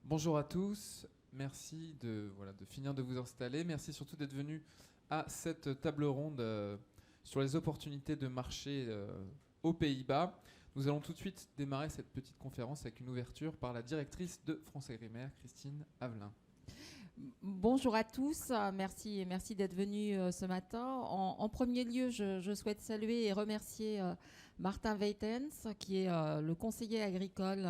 Bonjour à tous, merci de finir de vous installer. Merci surtout d'être venus à cette table ronde sur les opportunités de marché aux Pays-Bas. Nous allons tout de suite démarrer cette petite conférence avec une ouverture par la directrice de France Agrimaire, Christine Avelin. Bonjour à tous, merci d'être venus ce matin. En premier lieu, je souhaite saluer et remercier Martin Weitens, qui est le conseiller agricole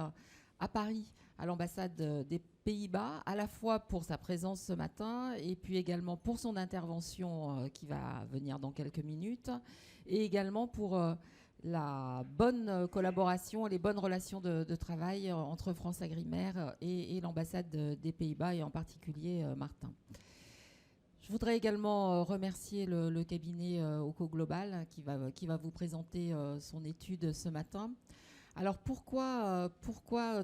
à Paris, à l'ambassade des Pays-Bas, à la fois pour sa présence ce matin et puis également pour son intervention qui va venir dans quelques minutes, et également pour la bonne collaboration et les bonnes relations de travail entre France Agrimaire et l'ambassade des Pays-Bas, et en particulier Martin. Je voudrais également remercier le cabinet Oco Global qui va vous présenter son étude ce matin. Alors pourquoi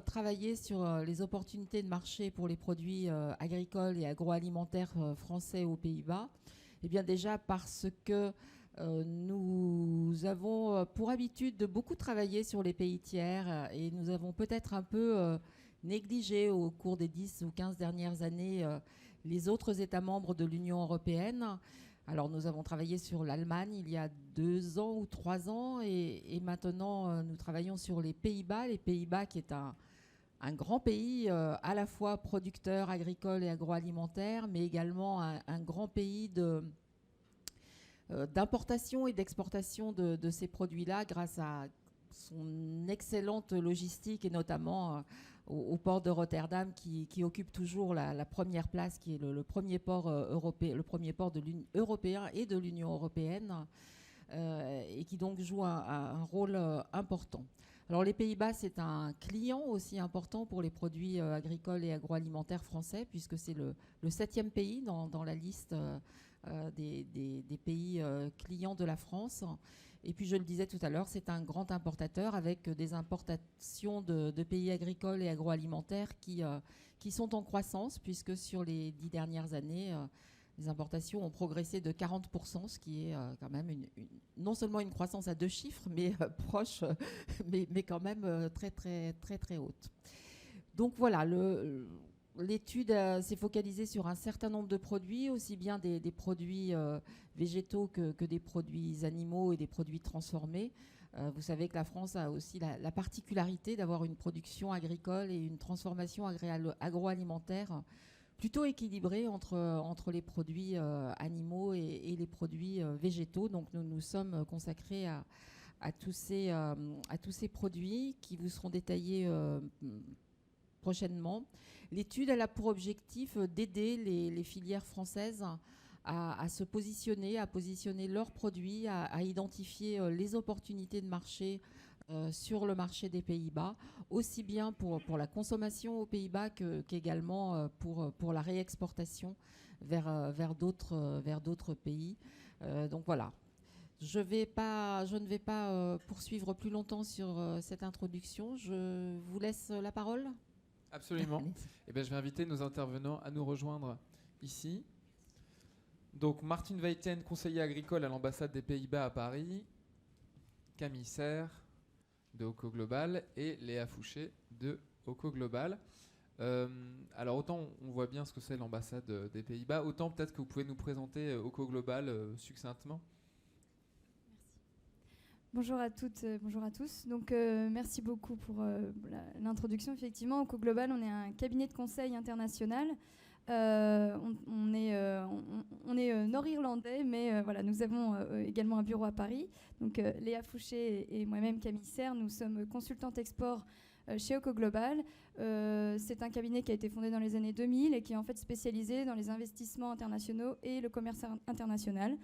travailler sur les opportunités de marché pour les produits agricoles et agroalimentaires français aux Pays-Bas ? Eh bien déjà parce que nous avons pour habitude de beaucoup travailler sur les pays tiers et nous avons peut-être un peu négligé au cours des 10 ou 15 dernières années les autres États membres de l'Union européenne. Alors nous avons travaillé sur l'Allemagne il y a 2 ans ou 3 ans et maintenant nous travaillons sur les Pays-Bas qui est un grand pays à la fois producteur agricole et agroalimentaire, mais également un grand pays d'importation et d'exportation de ces produits-là grâce à son excellente logistique et notamment au port de Rotterdam qui occupe toujours la première place, qui est le premier port européen, le premier port européen et de l'Union européenne et qui donc joue un rôle important. Alors les Pays-Bas, c'est un client aussi important pour les produits agricoles et agroalimentaires français, puisque c'est le 7e pays dans la liste des pays clients de la France. Et puis je le disais tout à l'heure, c'est un grand importateur avec des importations de pays agricoles et agroalimentaires qui sont en croissance, puisque sur les 10 dernières années, les importations ont progressé de 40%, ce qui est quand même non seulement une croissance à 2 chiffres, mais proche, mais quand même très, très, très, très haute. Donc voilà, l'étude s'est focalisée sur un certain nombre de produits, aussi bien des produits végétaux que des produits animaux et des produits transformés. Vous savez que la France a aussi la particularité d'avoir une production agricole et une transformation agroalimentaire plutôt équilibrée entre les produits animaux et les produits végétaux. Donc nous nous sommes consacrés à tous ces produits qui vous seront détaillés prochainement. L'étude elle a pour objectif d'aider les filières françaises à se positionner, à positionner leurs produits, à identifier les opportunités de marché sur le marché des Pays-Bas, aussi bien pour la consommation aux Pays-Bas qu'également pour la réexportation vers d'autres pays. Donc voilà. Je ne vais pas poursuivre plus longtemps sur cette introduction. Je vous laisse la parole. Absolument. Eh bien, je vais inviter nos intervenants à nous rejoindre ici. Donc Martin Weiten, conseiller agricole à l'ambassade des Pays-Bas à Paris, Camille Serre de Oco Global et Léa Fouché de Oco Global. Alors autant on voit bien ce que c'est l'ambassade des Pays-Bas, autant peut-être que vous pouvez nous présenter Oco Global succinctement. Bonjour à toutes, bonjour à tous. Donc, merci beaucoup pour l'introduction. Effectivement, Oco Global, on est un cabinet de conseil international. On est nord-irlandais, mais voilà, nous avons également un bureau à Paris. Donc, Léa Fouché et moi-même, Camille Serre, nous sommes consultantes export chez Oco Global. C'est un cabinet qui a été fondé dans les années 2000 et qui est en fait spécialisé dans les investissements internationaux et le commerce international.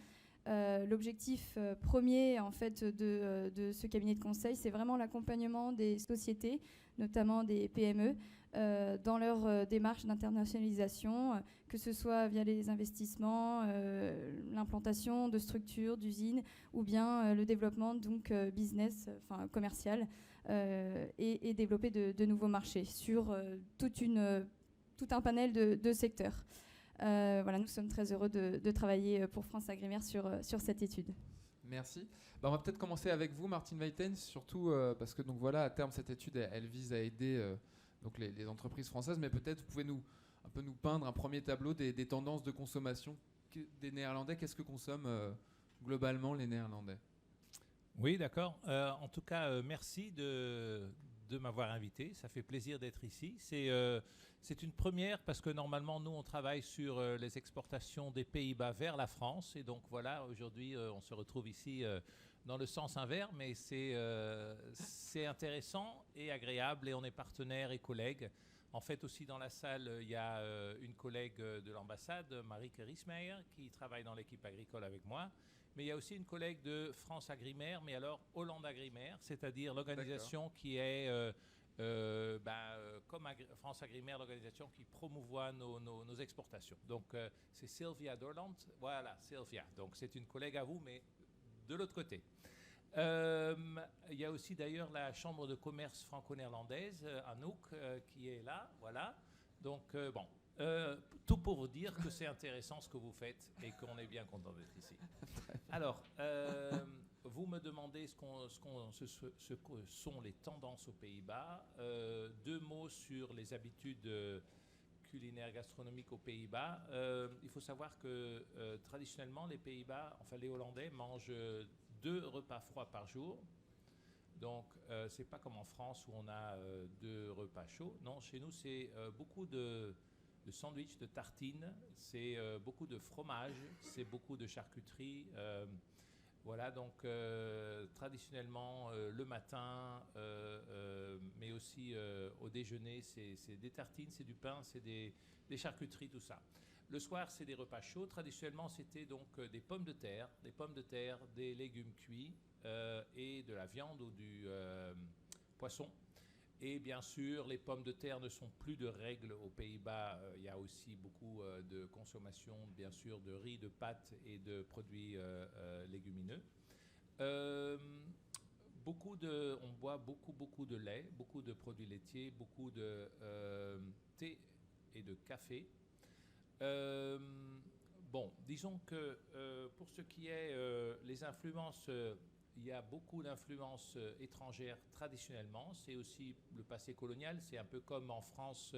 L'objectif premier en fait de ce cabinet de conseil, c'est vraiment l'accompagnement des sociétés, notamment des PME, dans leur démarche d'internationalisation, que ce soit via les investissements, l'implantation de structures, d'usines, ou bien le développement donc business, enfin commercial, et développer de nouveaux marchés sur tout un panel de secteurs. Voilà, nous sommes très heureux de travailler pour France Agrimaire sur cette étude. Merci. On va peut-être commencer avec vous, Martin Weiten, surtout parce que donc voilà, à terme, cette étude, elle vise à aider donc les entreprises françaises, mais peut-être vous pouvez un peu nous peindre un premier tableau des tendances de consommation des Néerlandais. Qu'est-ce que consomment globalement les Néerlandais? Oui, d'accord. En tout cas, merci de m'avoir invité. Ça fait plaisir d'être ici. C'est une première parce que normalement, nous, on travaille sur les exportations des Pays-Bas vers la France. Et donc voilà, aujourd'hui, on se retrouve ici dans le sens inverse, mais c'est intéressant et agréable et on est partenaires et collègues. En fait, aussi dans la salle, il y a une collègue de l'ambassade, Marieke Riesmeijer, qui travaille dans l'équipe agricole avec moi. Mais il y a aussi une collègue de France Agrimaire, mais alors Hollande Agrimaire, c'est-à-dire l'organisation qui est, comme France Agrimaire, l'organisation qui promouvoit nos exportations. Donc c'est Sylvia Dorland, voilà, Sylvia. Donc c'est une collègue à vous, mais de l'autre côté. Il y a aussi d'ailleurs la Chambre de commerce franco-néerlandaise, Anouk, qui est là, voilà. Donc bon. Tout pour vous dire que c'est intéressant ce que vous faites et qu'on est bien content d'être ici. Alors, vous me demandez ce que sont les tendances aux Pays-Bas. 2 mots sur les habitudes culinaires gastronomiques aux Pays-Bas. Il faut savoir que traditionnellement, les Pays-Bas, enfin les Hollandais, mangent 2 repas froids par jour. Donc, c'est pas comme en France où on a 2 repas chauds. Non, chez nous, c'est beaucoup de sandwich, de tartines, c'est beaucoup de fromage, c'est beaucoup de charcuterie. Voilà, donc traditionnellement, le matin, mais aussi au déjeuner, c'est des tartines, c'est du pain, c'est des charcuteries, tout ça. Le soir, c'est des repas chauds. Traditionnellement, c'était donc des pommes de terre, des légumes cuits et de la viande ou du poisson. Et bien sûr, les pommes de terre ne sont plus de règle aux Pays-Bas. Il y a aussi beaucoup de consommation, bien sûr, de riz, de pâtes et de produits légumineux. On boit beaucoup de lait, beaucoup de produits laitiers, beaucoup de thé et de café. Bon, disons que pour ce qui est les influences... il y a beaucoup d'influences étrangères traditionnellement. C'est aussi le passé colonial. C'est un peu comme en France,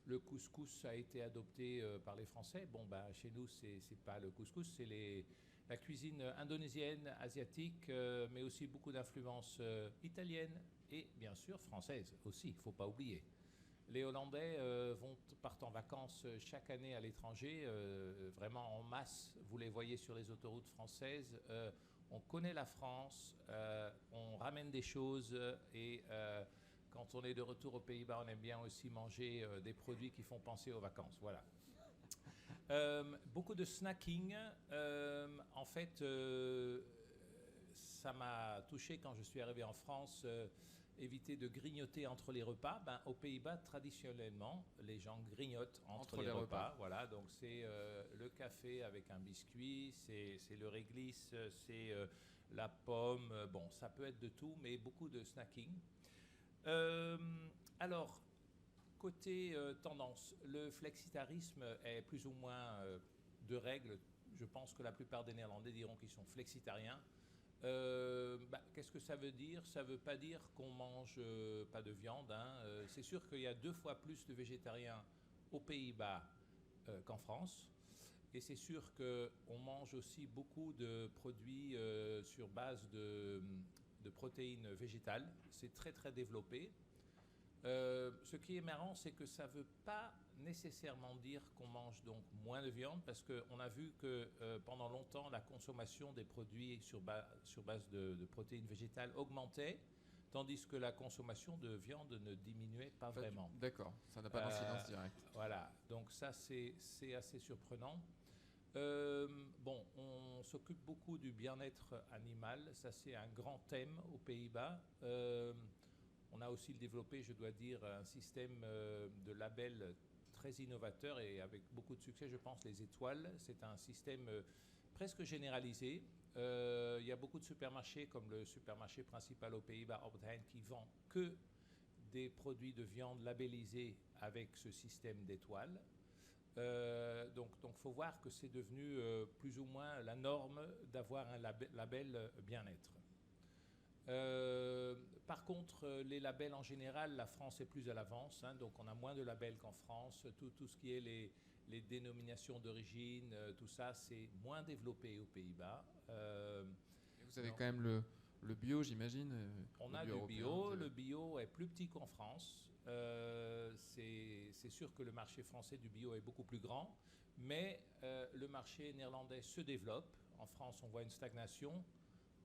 le couscous a été adopté par les Français. Bon, chez nous, c'est pas le couscous, c'est la cuisine indonésienne, asiatique, mais aussi beaucoup d'influences italiennes et bien sûr françaises aussi, il ne faut pas oublier. Les Hollandais partent en vacances chaque année à l'étranger, vraiment en masse. Vous les voyez sur les autoroutes françaises. On connaît la France, on ramène des choses et quand on est de retour aux Pays-Bas, on aime bien aussi manger des produits qui font penser aux vacances. Voilà. Beaucoup de snacking. En fait, ça m'a touché quand je suis arrivé en France. Éviter de grignoter entre les repas. Aux Pays-Bas, traditionnellement, les gens grignotent entre les repas. Voilà, donc c'est le café avec un biscuit, c'est le réglisse, c'est la pomme. Bon, ça peut être de tout, mais beaucoup de snacking. Alors, côté tendance, le flexitarisme est plus ou moins de règle. Je pense que la plupart des Néerlandais diront qu'ils sont flexitariens. Qu'est-ce que ça veut dire? Ça ne veut pas dire qu'on mange pas de viande. C'est sûr qu'il y a 2 fois plus de végétariens aux Pays-Bas qu'en France. Et c'est sûr qu'on mange aussi beaucoup de produits sur base de protéines végétales. C'est très très développé. Ce qui est marrant, c'est que ça ne veut pas nécessairement dire qu'on mange donc moins de viande, parce qu'on a vu que pendant longtemps, la consommation des produits sur base de protéines végétales augmentait, tandis que la consommation de viande ne diminuait pas vraiment. D'accord, ça n'a pas d'incidence directe. Voilà, donc ça c'est assez surprenant. On s'occupe beaucoup du bien-être animal, ça c'est un grand thème aux Pays-Bas. On a aussi développé, je dois dire, un système de labels très innovateur et avec beaucoup de succès, je pense, les étoiles. C'est un système presque généralisé. Il y a beaucoup de supermarchés, comme le supermarché principal aux Pays-Bas, Albert Heijn, qui vend que des produits de viande labellisés avec ce système d'étoiles. Donc, faut voir que c'est devenu plus ou moins la norme d'avoir un label bien-être. Par contre, les labels en général, la France est plus à l'avance, hein, donc on a moins de labels qu'en France. Tout ce qui est les dénominations d'origine, tout ça, c'est moins développé aux Pays-Bas. Vous avez quand même le bio, j'imagine. On a du bio. Le bio est plus petit qu'en France. C'est sûr que le marché français du bio est beaucoup plus grand, mais le marché néerlandais se développe. En France, on voit une stagnation.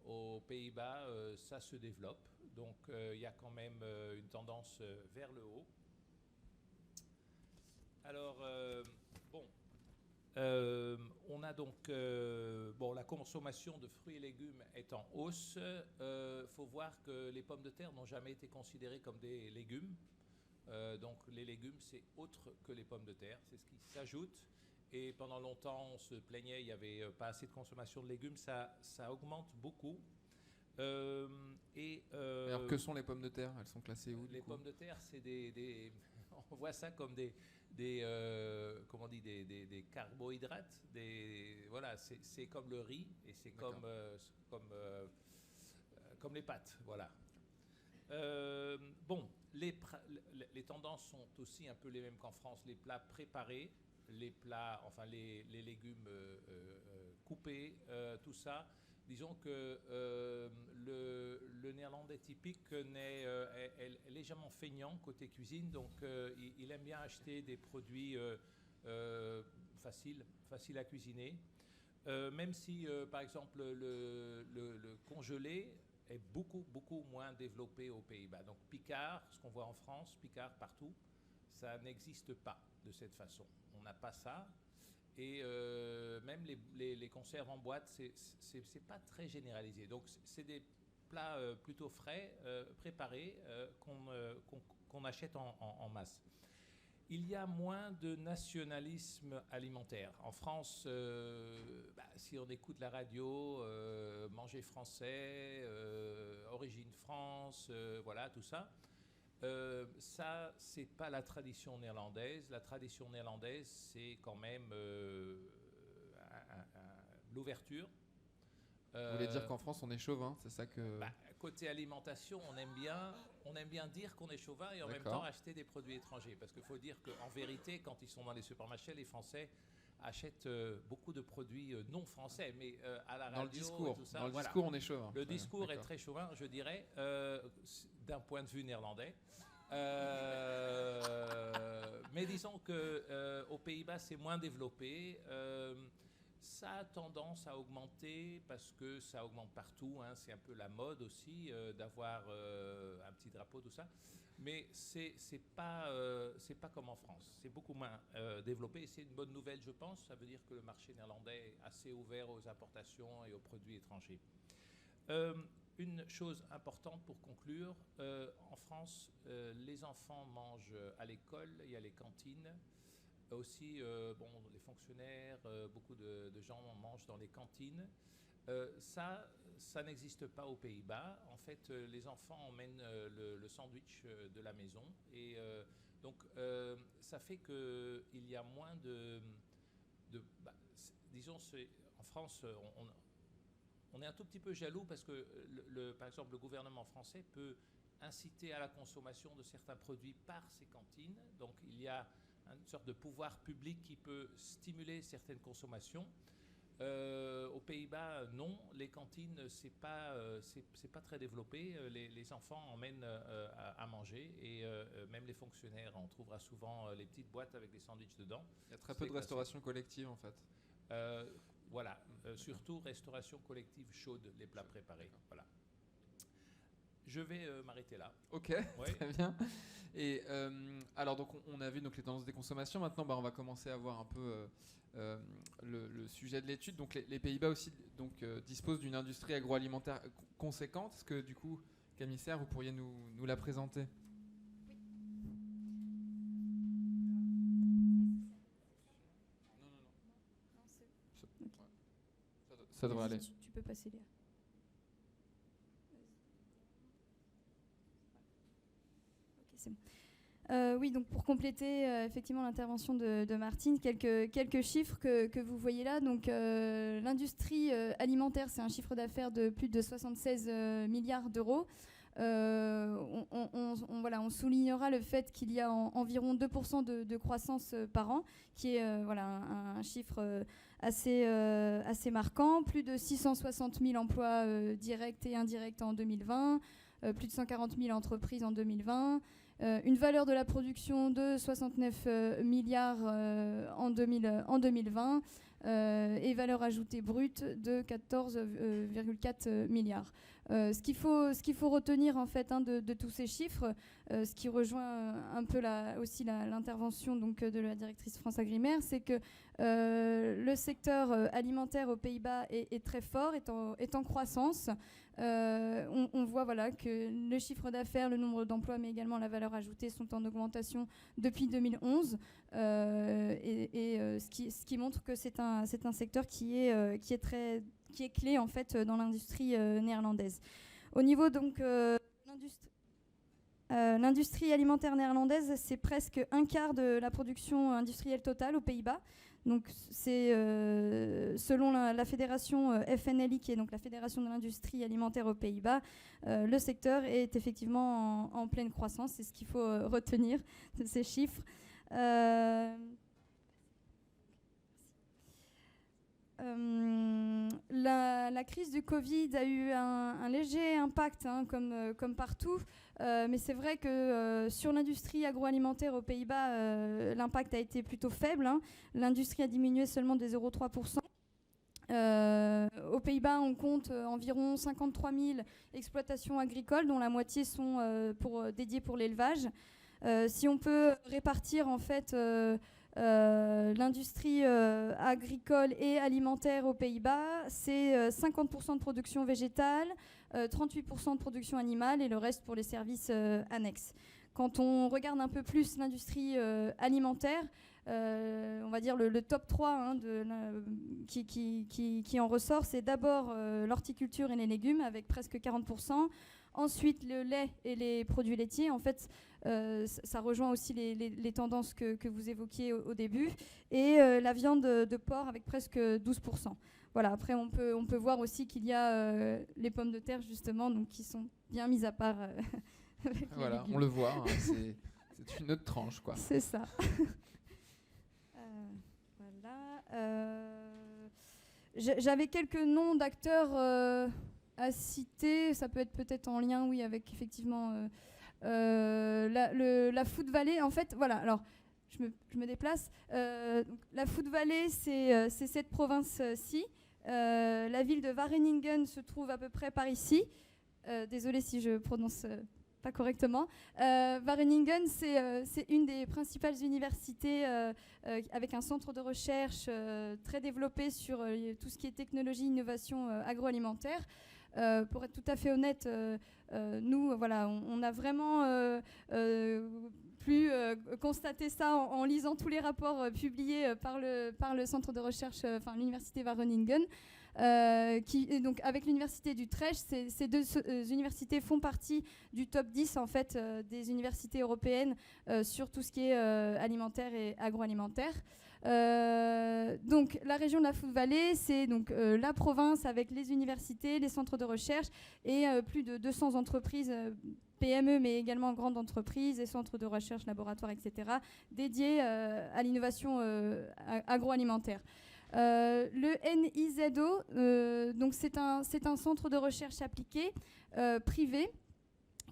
Aux Pays-Bas, ça se développe. Donc, il y a quand même une tendance vers le haut. Alors, on a donc la consommation de fruits et légumes est en hausse. Faut voir que les pommes de terre n'ont jamais été considérées comme des légumes. Donc, les légumes, c'est autre que les pommes de terre. C'est ce qui s'ajoute. Et pendant longtemps, on se plaignait, il n'y avait pas assez de consommation de légumes. Ça augmente beaucoup. Alors, que sont les pommes de terre? Elles sont classées où? Les pommes de terre, c'est on voit ça comme des carbohydrates. Voilà, c'est comme le riz et c'est comme les pâtes. Voilà. Les tendances sont aussi un peu les mêmes qu'en France. Les plats préparés, les légumes coupés, tout ça. Disons que le néerlandais typique est légèrement feignant côté cuisine, donc il aime bien acheter des produits faciles à cuisiner. Même si, par exemple, le congelé est beaucoup moins développé aux Pays-Bas. Donc Picard, ce qu'on voit en France, Picard partout, ça n'existe pas de cette façon. On n'a pas ça. Et même les conserves en boîte, c'est pas très généralisé. Donc c'est des plats plutôt frais, préparés, qu'on achète en masse. Il y a moins de nationalisme alimentaire. En France, si on écoute la radio, manger français, origine France, voilà, tout ça. Ça, c'est pas la tradition néerlandaise. La tradition néerlandaise, c'est quand même l'ouverture. Vous voulez dire qu'en France, on est chauvin, c'est ça que... Côté alimentation, on aime bien dire qu'on est chauvin et en même temps acheter des produits étrangers. Parce qu'il faut dire qu'en vérité, quand ils sont dans les supermarchés, les Français achètent beaucoup de produits non français, mais à la radio, dans le discours, et tout ça, dans le discours, on est chauvin. Le discours est très chauvin, je dirais, d'un point de vue néerlandais. Mais disons qu'aux Pays-Bas, c'est moins développé. Ça a tendance à augmenter parce que ça augmente partout. Hein. C'est un peu la mode aussi d'avoir un petit drapeau, tout ça. Mais c'est pas comme en France. C'est beaucoup moins développé. Et c'est une bonne nouvelle, je pense. Ça veut dire que le marché néerlandais est assez ouvert aux importations et aux produits étrangers. Une chose importante pour conclure, en France, les enfants mangent à l'école, il y a les cantines. Aussi, les fonctionnaires, beaucoup de gens mangent dans les cantines. Ça n'existe pas aux Pays-Bas. En fait, les enfants emmènent le sandwich de la maison. Et donc, ça fait qu'il y a moins disons, en France, on est un tout petit peu jaloux parce que, par exemple, le gouvernement français peut inciter à la consommation de certains produits par ses cantines. Donc, il y a une sorte de pouvoir public qui peut stimuler certaines consommations. Aux Pays-Bas, non, les cantines, c'est pas très développé. Les enfants emmènent à manger et même les fonctionnaires, on trouvera souvent les petites boîtes avec des sandwichs dedans. Il y a très peu de restauration collective en fait. Voilà, surtout restauration collective chaude, les plats préparés. Voilà. Je vais m'arrêter là. Ok, ouais. Très bien. Et alors donc on a vu donc les tendances des consommations. Maintenant, on va commencer à voir un peu le sujet de l'étude. Donc les Pays-Bas aussi disposent d'une industrie agroalimentaire conséquente. Est-ce que du coup, Camille Serre, vous pourriez nous la présenter? Oui. Non, ça devrait aller. Tu peux passer Léa. Ok, c'est bon. Oui, donc pour compléter effectivement l'intervention de Martine, quelques chiffres que vous voyez là. Donc l'industrie alimentaire, c'est un chiffre d'affaires de plus de 76 milliards d'euros. On soulignera le fait qu'il y a environ 2% de croissance par an, qui est un chiffre assez marquant. Plus de 660 000 emplois directs et indirects en 2020, plus de 140 000 entreprises en 2020. Une valeur de la production de 69 milliards en 2020 et valeur ajoutée brute de 14,4 milliards. Ce qu'il faut retenir en fait de tous ces chiffres, ce qui rejoint un peu aussi l'intervention donc de la directrice France Agrimaire, c'est que le secteur alimentaire aux Pays-Bas est très fort, est en croissance. On voit que le chiffre d'affaires, le nombre d'emplois, mais également la valeur ajoutée sont en augmentation depuis 2011, ce qui montre que c'est un secteur qui est clé en fait dans l'industrie néerlandaise. Au niveau donc l'industrie alimentaire néerlandaise, c'est presque un quart de la production industrielle totale aux Pays-Bas. Donc c'est selon la fédération FNLI, qui est donc la fédération de l'industrie alimentaire aux Pays-Bas, le secteur est effectivement en pleine croissance. C'est ce qu'il faut retenir de ces chiffres. La crise du Covid a eu un léger impact, comme partout, mais c'est vrai que sur l'industrie agroalimentaire aux Pays-Bas, l'impact a été plutôt faible. L'industrie a diminué seulement de 0,3%. Aux Pays-Bas, on compte environ 53 000 exploitations agricoles, dont la moitié sont dédiées pour l'élevage. Si on peut répartir en fait l'industrie agricole et alimentaire aux Pays-Bas, c'est 50% de production végétale, 38% de production animale et le reste pour les services annexes. Quand on regarde un peu plus l'industrie alimentaire, on va dire le top 3 qui en ressort, c'est d'abord l'horticulture et les légumes avec presque 40%. Ensuite, le lait et les produits laitiers. En fait, ça rejoint aussi les tendances que vous évoquiez au début. Et la viande de porc avec presque 12%. Voilà. Après, on peut voir aussi qu'il y a les pommes de terre, justement, donc, qui sont bien mises à part. Voilà, on le voit. C'est une autre tranche, quoi. C'est ça. J'avais quelques noms d'acteurs à citer. Ça peut être peut-être en lien, oui, avec effectivement la Food Valley. En fait, voilà. Alors, je me déplace. Donc, la Food Valley, c'est cette province-ci. La ville de Wageningen se trouve à peu près par ici. Désolée si je prononce pas correctement. Wageningen, c'est une des principales universités avec un centre de recherche très développé sur tout ce qui est technologie, innovation agroalimentaire. Pour être tout à fait honnête, nous, voilà, on a vraiment pu constater ça en lisant tous les rapports publiés par le centre de recherche, l'université Wageningen. Donc avec l'université d'Utrecht, ces deux universités font partie du top 10 en fait, des universités européennes sur tout ce qui est alimentaire et agroalimentaire. Donc la région de la Food Valley, c'est donc la province avec les universités, les centres de recherche et plus de 200 entreprises PME, mais également grandes entreprises et centres de recherche, laboratoires, etc., dédiés à l'innovation agroalimentaire. Le NIZO, donc c'est un centre de recherche appliquée privé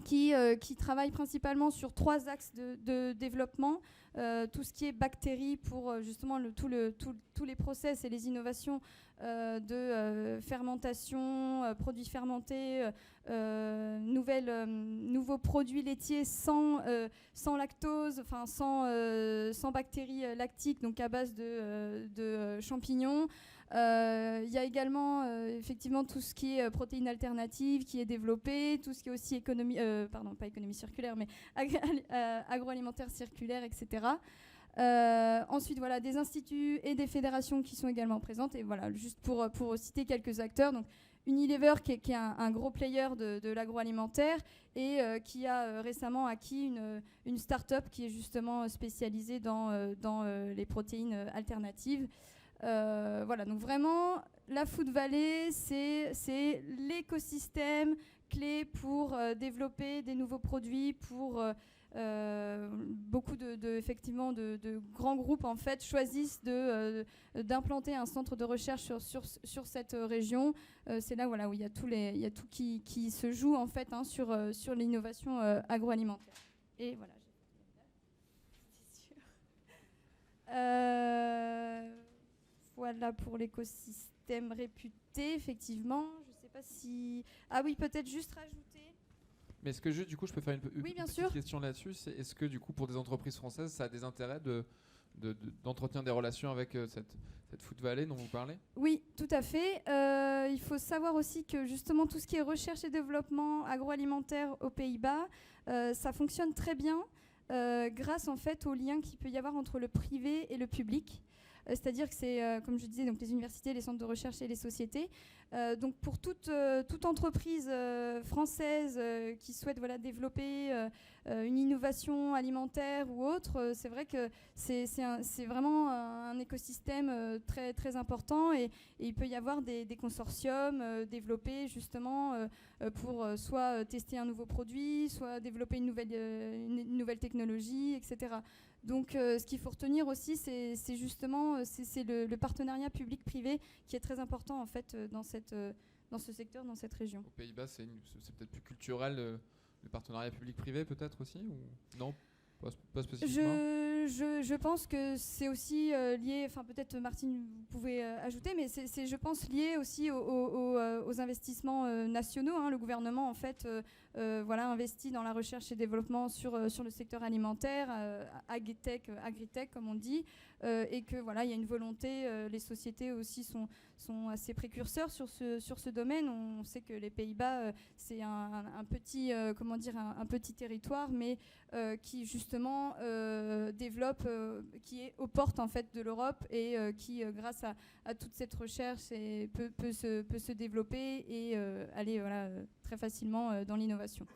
qui travaille principalement sur 3 axes de développement. Tout ce qui est bactéries pour justement tous les process et les innovations de fermentation, produits fermentés, nouveaux produits laitiers sans lactose, enfin sans bactéries lactiques, donc à base de champignons. Il y a également effectivement tout ce qui est protéines alternatives qui est développé, tout ce qui est aussi pas économie circulaire, mais agroalimentaire circulaire, etc. Ensuite, voilà, des instituts et des fédérations qui sont également présentes. Et voilà, juste pour citer quelques acteurs. Donc, Unilever, qui est un gros player de l'agroalimentaire et qui a récemment acquis une start-up qui est justement spécialisée dans les protéines alternatives. Voilà, donc vraiment, la Food Valley, c'est l'écosystème clé pour développer des nouveaux produits, pour beaucoup effectivement de grands groupes en fait choisissent d'implanter un centre de recherche sur cette région. C'est là voilà, où il y a tout qui se joue en fait sur l'innovation agroalimentaire. Et voilà. Voilà pour l'écosystème réputé, effectivement. Je ne sais pas si... Ah oui, peut-être juste rajouter... Mais est-ce que du coup, je peux faire une petite question là-dessus? Est-ce que du coup, pour des entreprises françaises, ça a des intérêts d'entretenir des relations avec cette Food Valley dont vous parlez? Oui, tout à fait. Il faut savoir aussi que justement tout ce qui est recherche et développement agroalimentaire aux Pays-Bas, ça fonctionne très bien grâce en fait au lien qu'il peut y avoir entre le privé et le public. C'est-à-dire que c'est, comme je disais, donc les universités, les centres de recherche et les sociétés. Donc pour toute entreprise française qui souhaite développer une innovation alimentaire ou autre, c'est vrai que c'est vraiment un écosystème très, très important et il peut y avoir des consortiums développés justement pour soit tester un nouveau produit, soit développer une nouvelle technologie, etc. Donc, ce qu'il faut retenir aussi, c'est justement le partenariat public-privé qui est très important en fait dans ce secteur, dans cette région. Aux Pays-Bas, c'est peut-être plus culturel le partenariat public-privé peut-être aussi ou non? Pas spécifiquement. Je pense que c'est aussi lié, enfin peut-être Martine vous pouvez ajouter, mais c'est je pense lié aussi aux investissements nationaux. Hein. Le gouvernement en fait investit dans la recherche et développement sur le secteur alimentaire, agritech comme on dit, et que voilà il y a une volonté. Les sociétés aussi sont assez précurseurs sur ce domaine. On sait que les Pays-Bas c'est un petit un petit territoire, mais qui justement développe, qui est aux portes en fait de l'Europe et qui grâce à toute cette recherche peut se développer et aller très facilement dans l'innovation.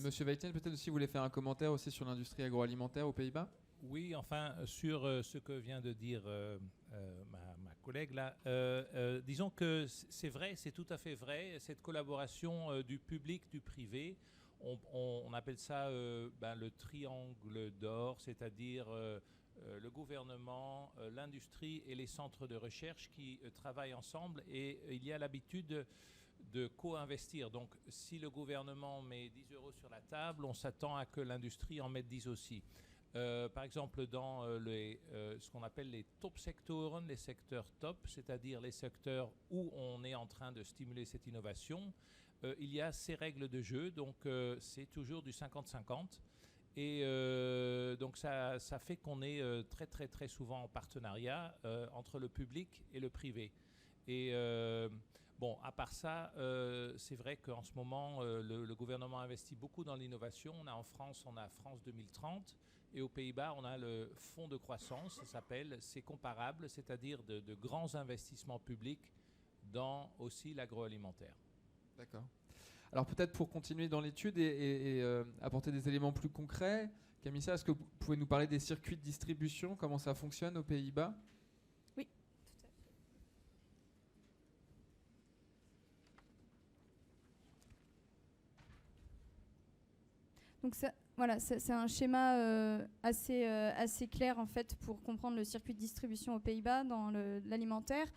Monsieur Weitjen, peut-être aussi vous voulez faire un commentaire aussi sur l'industrie agroalimentaire aux Pays-Bas? Oui, enfin sur ce que vient de dire ma collègue là, disons que c'est vrai, c'est tout à fait vrai, cette collaboration du public, du privé. On appelle ça le triangle d'or, c'est-à-dire le gouvernement, l'industrie et les centres de recherche qui travaillent ensemble et il y a l'habitude de co-investir. Donc si le gouvernement met 10 € sur la table, on s'attend à que l'industrie en mette 10 aussi. Par exemple, dans ce qu'on appelle les top secteurs, les secteurs top, c'est-à-dire les secteurs où on est en train de stimuler cette innovation, il y a ces règles de jeu, donc c'est toujours du 50-50. Et donc ça fait qu'on est très très très souvent en partenariat entre le public et le privé. Et bon, à part ça, c'est vrai qu'en ce moment, le gouvernement investit beaucoup dans l'innovation. En France, on a France 2030. Et aux Pays-Bas, on a le fonds de croissance, ça s'appelle, c'est comparable, c'est-à-dire de grands investissements publics dans aussi l'agroalimentaire. D'accord. Alors peut-être pour continuer dans l'étude et apporter des éléments plus concrets, Camissa, est-ce que vous pouvez nous parler des circuits de distribution, comment ça fonctionne aux Pays-Bas? Oui, tout à fait. Donc ça, voilà, c'est un schéma assez clair en fait pour comprendre le circuit de distribution aux Pays-Bas dans l'alimentaire.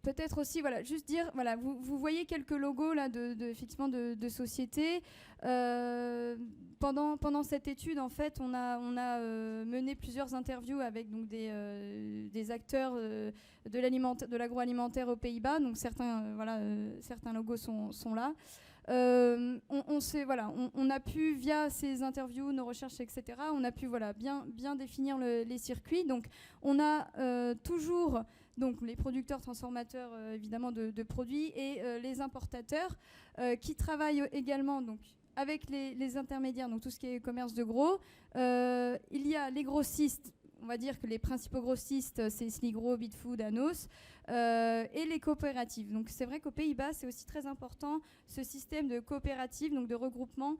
Peut-être aussi, voilà, juste dire, voilà, vous voyez quelques logos là effectivement de sociétés. Pendant cette étude, en fait, on a mené plusieurs interviews avec donc des acteurs de l'agroalimentaire aux Pays-Bas. Donc certains logos sont là. On a pu, via ces interviews, nos recherches, etc., on a pu bien définir les circuits. Donc on a toujours donc les producteurs transformateurs évidemment de produits et les importateurs qui travaillent également donc avec les intermédiaires, donc tout ce qui est commerce de gros, il y a les grossistes. On va dire que les principaux grossistes, c'est Sligro, Bitfood, Anos, et les coopératives. Donc c'est vrai qu'aux Pays-Bas, c'est aussi très important ce système de coopérative, donc de regroupement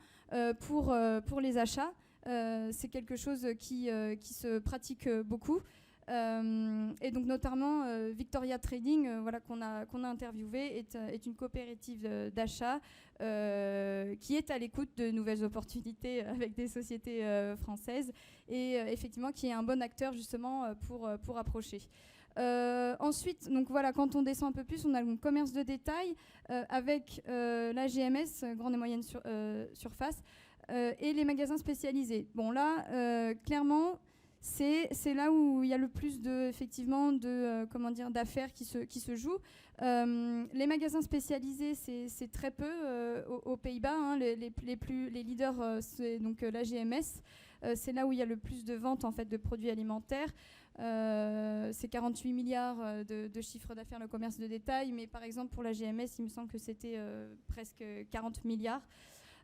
pour les achats. C'est quelque chose qui se pratique beaucoup. Et donc notamment Victoria Trading, qu'on a interviewé, est une coopérative d'achat qui est à l'écoute de nouvelles opportunités avec des sociétés françaises et effectivement qui est un bon acteur justement pour approcher. Ensuite, donc voilà, quand on descend un peu plus, on a le commerce de détail avec la GMS, grande et moyenne surface, et les magasins spécialisés. Bon là, clairement, c'est là où il y a le plus d'affaires qui se jouent. Les magasins spécialisés, c'est très peu aux Pays-Bas. Hein. Les leaders, c'est donc la GMS. C'est là où il y a le plus de ventes en fait, de produits alimentaires. C'est 48 milliards de chiffre d'affaires le commerce de détail. Mais par exemple, pour la GMS, il me semble que c'était presque 40 milliards.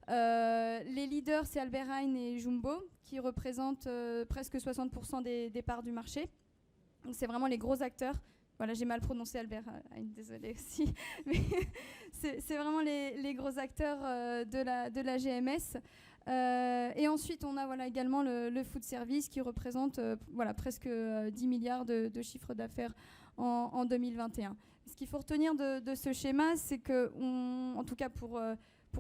Les leaders, c'est Albert Heijn et Jumbo, qui représentent presque 60% des parts du marché. Donc c'est vraiment les gros acteurs. Voilà, j'ai mal prononcé Albert Heijn, désolée aussi. Mais c'est vraiment les gros acteurs de la GMS. Et ensuite, on a également le food service qui représente presque 10 milliards de chiffre d'affaires en 2021. Ce qu'il faut retenir de ce schéma, c'est que, en tout cas pour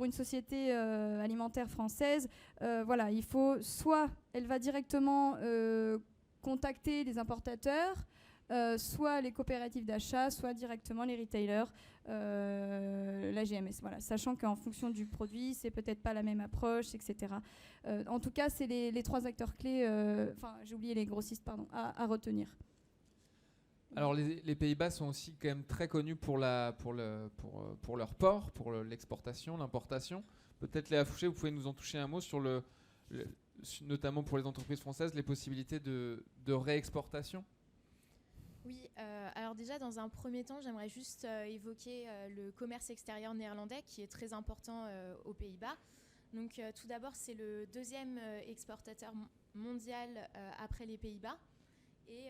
une société alimentaire française, il faut soit elle va directement contacter les importateurs, soit les coopératives d'achat, soit directement les retailers, la GMS. Voilà, sachant qu'en fonction du produit, c'est peut-être pas la même approche, etc. En tout cas, c'est les trois acteurs clés, j'ai oublié les grossistes, pardon, à retenir. Alors les Pays-Bas sont aussi quand même très connus pour leur port, pour l'exportation, l'importation. Peut-être Léa Fouché, vous pouvez nous en toucher un mot sur notamment pour les entreprises françaises, les possibilités de réexportation. Oui, alors déjà dans un premier temps, j'aimerais juste évoquer le commerce extérieur néerlandais qui est très important aux Pays-Bas. Donc tout d'abord, c'est le deuxième exportateur mondial après les Pays-Bas. Et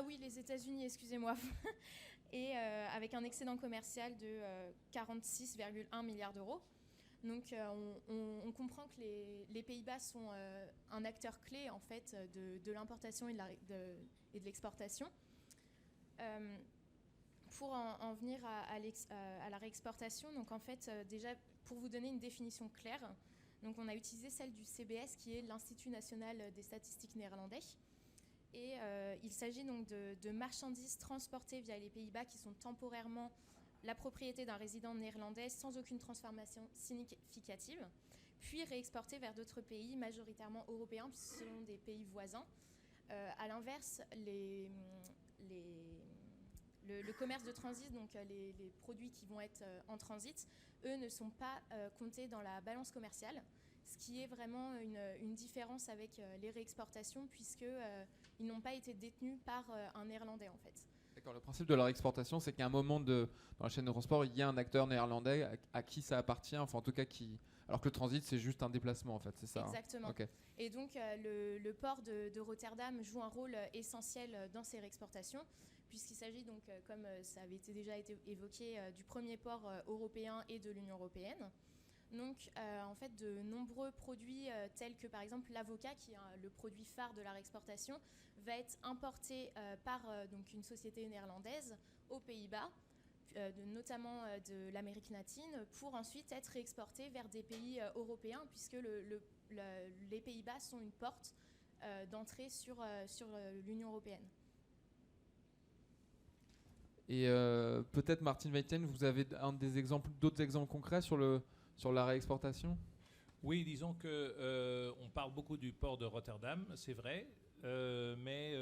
oui, les États-Unis, excusez-moi. Et avec un excédent commercial de 46,1 milliards d'euros. Donc on comprend que les Pays-Bas sont un acteur clé en fait de l'importation et de l'exportation. Pour en venir à la réexportation, donc en fait déjà pour vous donner une définition claire, donc on a utilisé celle du CBS qui est l'Institut national des statistiques néerlandais. Et il s'agit donc de marchandises transportées via les Pays-Bas qui sont temporairement la propriété d'un résident néerlandais sans aucune transformation significative, puis réexportées vers d'autres pays, majoritairement européens, puisque ce sont des pays voisins. À l'inverse, le commerce de transit, donc les produits qui vont être en transit, eux ne sont pas comptés dans la balance commerciale, ce qui est vraiment une différence avec les réexportations, puisqu'ils n'ont pas été détenus par un Néerlandais en fait. D'accord, le principe de la réexportation, c'est qu'à un moment dans la chaîne de transport, il y a un acteur néerlandais à qui ça appartient, enfin en tout cas alors que le transit, c'est juste un déplacement en fait, c'est ça. Exactement. Hein. Okay. Et donc le port de Rotterdam joue un rôle essentiel dans ces réexportations, puisqu'il s'agit donc, comme ça avait déjà été évoqué, du premier port européen et de l'Union européenne. Donc, en fait, de nombreux produits tels que, par exemple, l'avocat, qui est le produit phare de la réexportation, va être importé par donc une société néerlandaise aux Pays-Bas, notamment de l'Amérique latine, pour ensuite être réexporté vers des pays européens, puisque les Pays-Bas sont une porte d'entrée sur l'Union européenne. Et peut-être, Martin Weiten, vous avez d'autres exemples concrets sur la réexportation ? Oui, disons qu'on parle beaucoup du port de Rotterdam, c'est vrai, mais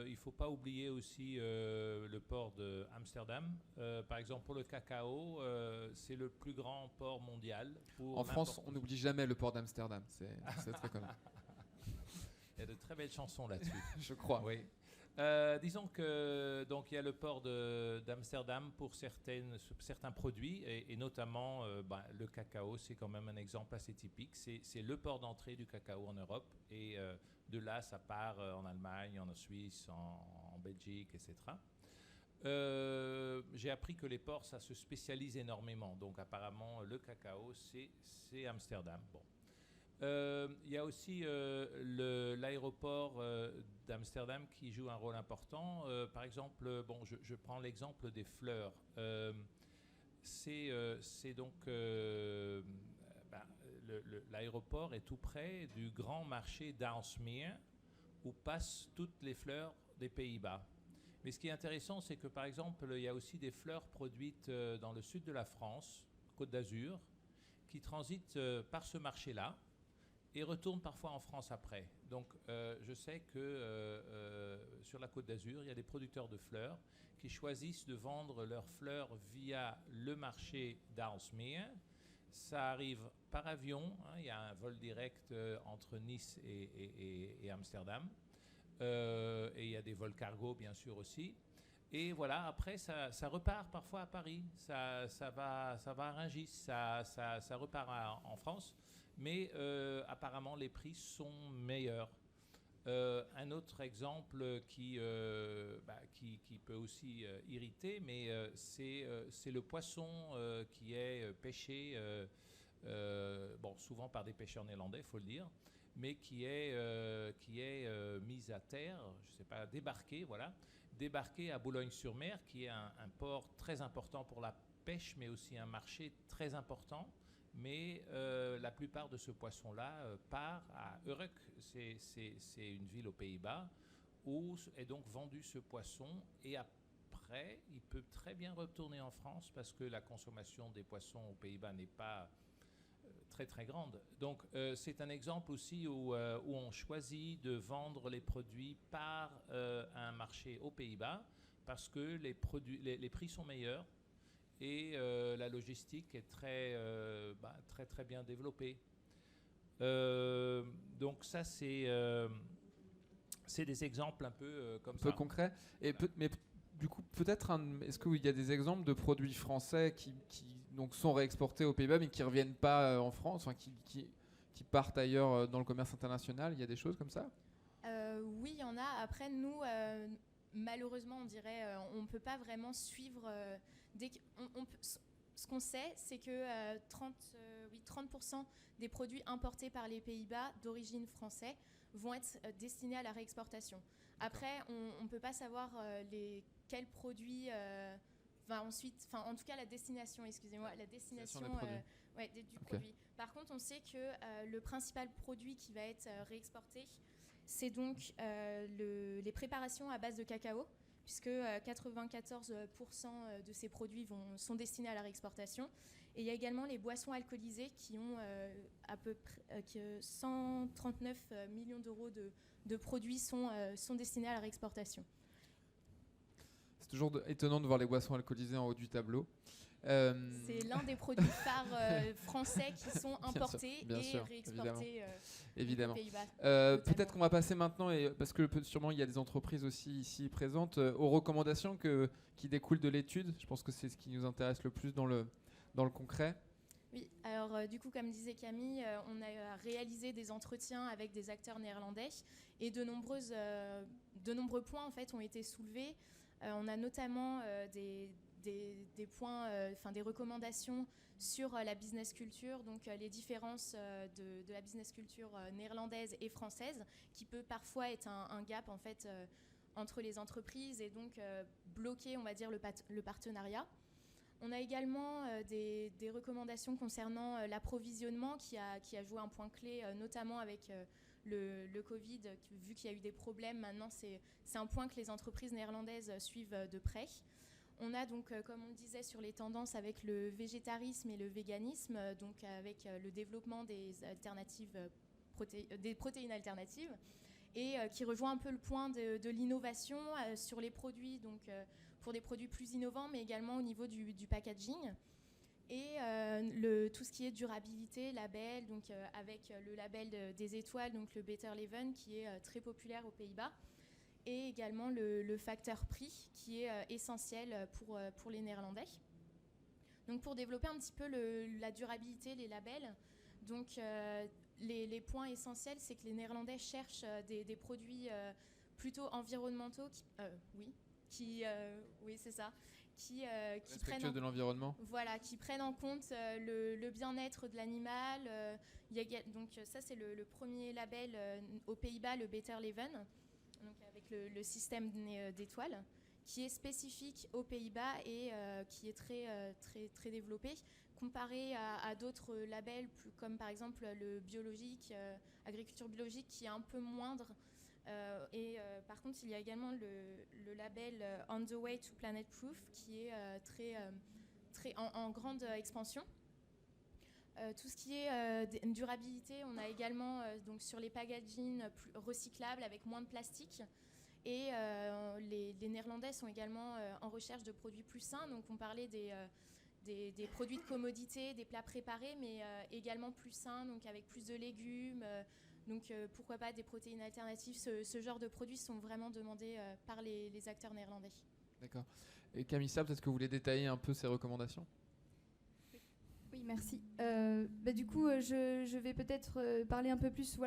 il ne faut pas oublier aussi le port d'Amsterdam. Par exemple, pour le cacao, c'est le plus grand port mondial. En France, on n'oublie jamais le port d'Amsterdam, c'est très connu. Il y a de très belles chansons là-dessus. Je crois. Oui. Disons que donc il y a le port d'Amsterdam pour certains produits et notamment le cacao, c'est quand même un exemple assez typique. C'est le port d'entrée du cacao en Europe et de là ça part en Allemagne, en Suisse, en Belgique, etc. J'ai appris que les ports ça se spécialise énormément. Donc apparemment le cacao c'est Amsterdam. Bon. Il y a aussi l'aéroport d'Amsterdam qui joue un rôle important. Par exemple, je prends l'exemple des fleurs. C'est donc l'aéroport est tout près du grand marché d'Aalsmeer où passent toutes les fleurs des Pays-Bas. Mais ce qui est intéressant, c'est que par exemple, il y a aussi des fleurs produites dans le sud de la France, Côte d'Azur, qui transitent par ce marché-là et retournent parfois en France après. Donc je sais que sur la Côte d'Azur, il y a des producteurs de fleurs qui choisissent de vendre leurs fleurs via le marché d'Aalsmeer. Ça arrive par avion, hein, il y a un vol direct entre Nice et Amsterdam. Et il y a des vols cargo bien sûr aussi. Et voilà, après ça repart parfois à Paris, ça va à Rungis, ça repart en France. Mais apparemment les prix sont meilleurs. Un autre exemple qui peut aussi irriter, mais c'est le poisson qui est pêché, souvent par des pêcheurs néerlandais, il faut le dire, mais qui est mis à terre, je ne sais pas, débarqué à Boulogne-sur-Mer, qui est un port très important pour la pêche, mais aussi un marché très important. Mais la plupart de ce poisson-là part à Urk, c'est une ville aux Pays-Bas, où est donc vendu ce poisson. Et après, il peut très bien retourner en France parce que la consommation des poissons aux Pays-Bas n'est pas très très grande. Donc c'est un exemple aussi où on choisit de vendre les produits par un marché aux Pays-Bas parce que les prix sont meilleurs. Et la logistique est très bien développée. Donc ça, c'est des exemples un peu comme ça. Un peu concrets. Mais du coup, peut-être, est-ce qu'il y a des exemples de produits français qui donc sont réexportés aux Pays-Bas mais qui ne reviennent pas en France, enfin, qui partent ailleurs dans le commerce international? Il y a des choses comme ça? Oui, il y en a. Après, nous, malheureusement, on dirait, on ne peut pas vraiment suivre... ce qu'on sait, c'est que 30% des produits importés par les Pays-Bas d'origine française vont être destinés à la réexportation. Après, on ne peut pas savoir quels produits ensuite... en tout cas, la destination, excusez-moi, la destination du produit. Par contre, on sait que le principal produit qui va être réexporté, c'est donc les préparations à base de cacao, puisque 94% de ces produits sont destinés à la réexportation. Et il y a également les boissons alcoolisées qui ont à peu près 139 millions d'euros de produits sont destinés à la réexportation. C'est toujours étonnant de voir les boissons alcoolisées en haut du tableau. C'est l'un des produits phares français qui sont importés bien sûr, réexportés évidemment. aux Pays-Bas. Peut-être qu'on va passer maintenant, parce que sûrement il y a des entreprises aussi ici présentes, aux recommandations qui découlent de l'étude. Je pense que c'est ce qui nous intéresse le plus dans le concret. Oui, alors du coup, comme disait Camille, on a réalisé des entretiens avec des acteurs néerlandais et de nombreux points en fait ont été soulevés. On a notamment des points, des recommandations sur la business culture, donc les différences de la business culture néerlandaise et française, qui peut parfois être un gap en fait entre les entreprises et donc bloquer, on va dire, le partenariat. On a également des recommandations concernant l'approvisionnement qui a joué un point clé, notamment avec le Covid, vu qu'il y a eu des problèmes. Maintenant, c'est un point que les entreprises néerlandaises suivent de près. On a donc, comme on le disait, sur les tendances avec le végétarisme et le véganisme, donc avec le développement des protéines alternatives, et qui rejoint un peu le point de l'innovation sur les produits, donc pour des produits plus innovants, mais également au niveau du packaging. Et tout ce qui est durabilité, label, donc avec le label des étoiles, donc le Beter Leven, qui est très populaire aux Pays-Bas. et également le facteur prix qui est essentiel pour les Néerlandais. Donc pour développer un petit peu la durabilité, les labels, donc les points essentiels, c'est que les Néerlandais cherchent des produits plutôt environnementaux, qui Respectueux de l'environnement. Voilà, qui prennent en compte le bien-être de l'animal. Donc ça, c'est le premier label aux Pays-Bas, le Beter Leven, donc avec le système d'étoiles, qui est spécifique aux Pays-Bas et qui est très développé, comparé à d'autres labels, comme par exemple le biologique, agriculture biologique, qui est un peu moindre. Par contre, il y a également le label On the Way to Planet Proof, qui est en grande expansion. Tout ce qui est durabilité, on a également donc sur les packaging recyclables avec moins de plastique. Et les Néerlandais sont également en recherche de produits plus sains. Donc on parlait des produits de commodité, des plats préparés, mais également plus sains, donc avec plus de légumes. Donc pourquoi pas des protéines alternatives. Ce genre de produits sont vraiment demandés par les acteurs néerlandais. D'accord. Et Camissa, peut-être que vous voulez détailler un peu ces recommandations ? Oui, merci. Du coup, je vais peut-être parler un peu plus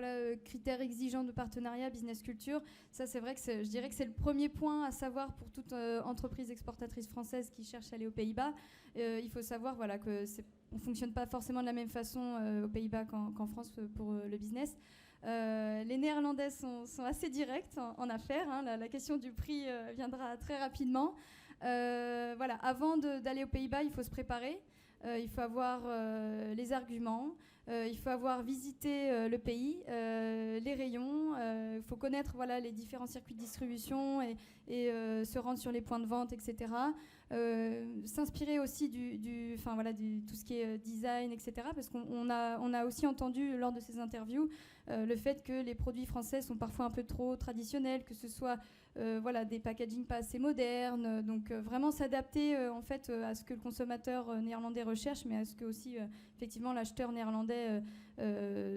critères exigeants de partenariat, business culture. Ça, c'est vrai que je dirais que c'est le premier point à savoir pour toute entreprise exportatrice française qui cherche à aller aux Pays-Bas. Il faut savoir que on ne fonctionne pas forcément de la même façon aux Pays-Bas qu'en France pour le business. Les Néerlandais sont assez directs en affaires. Hein. La question du prix viendra très rapidement. Avant d'aller aux Pays-Bas, il faut se préparer. Il faut avoir les arguments, il faut avoir visité le pays, les rayons, il faut connaître les différents circuits de distribution et se rendre sur les points de vente, etc. S'inspirer aussi du tout ce qui est design, etc. Parce qu'on a aussi entendu lors de ces interviews le fait que les produits français sont parfois un peu trop traditionnels, que ce soit des packaging pas assez modernes, donc vraiment s'adapter en fait à ce que le consommateur néerlandais recherche, mais à ce que aussi effectivement l'acheteur néerlandais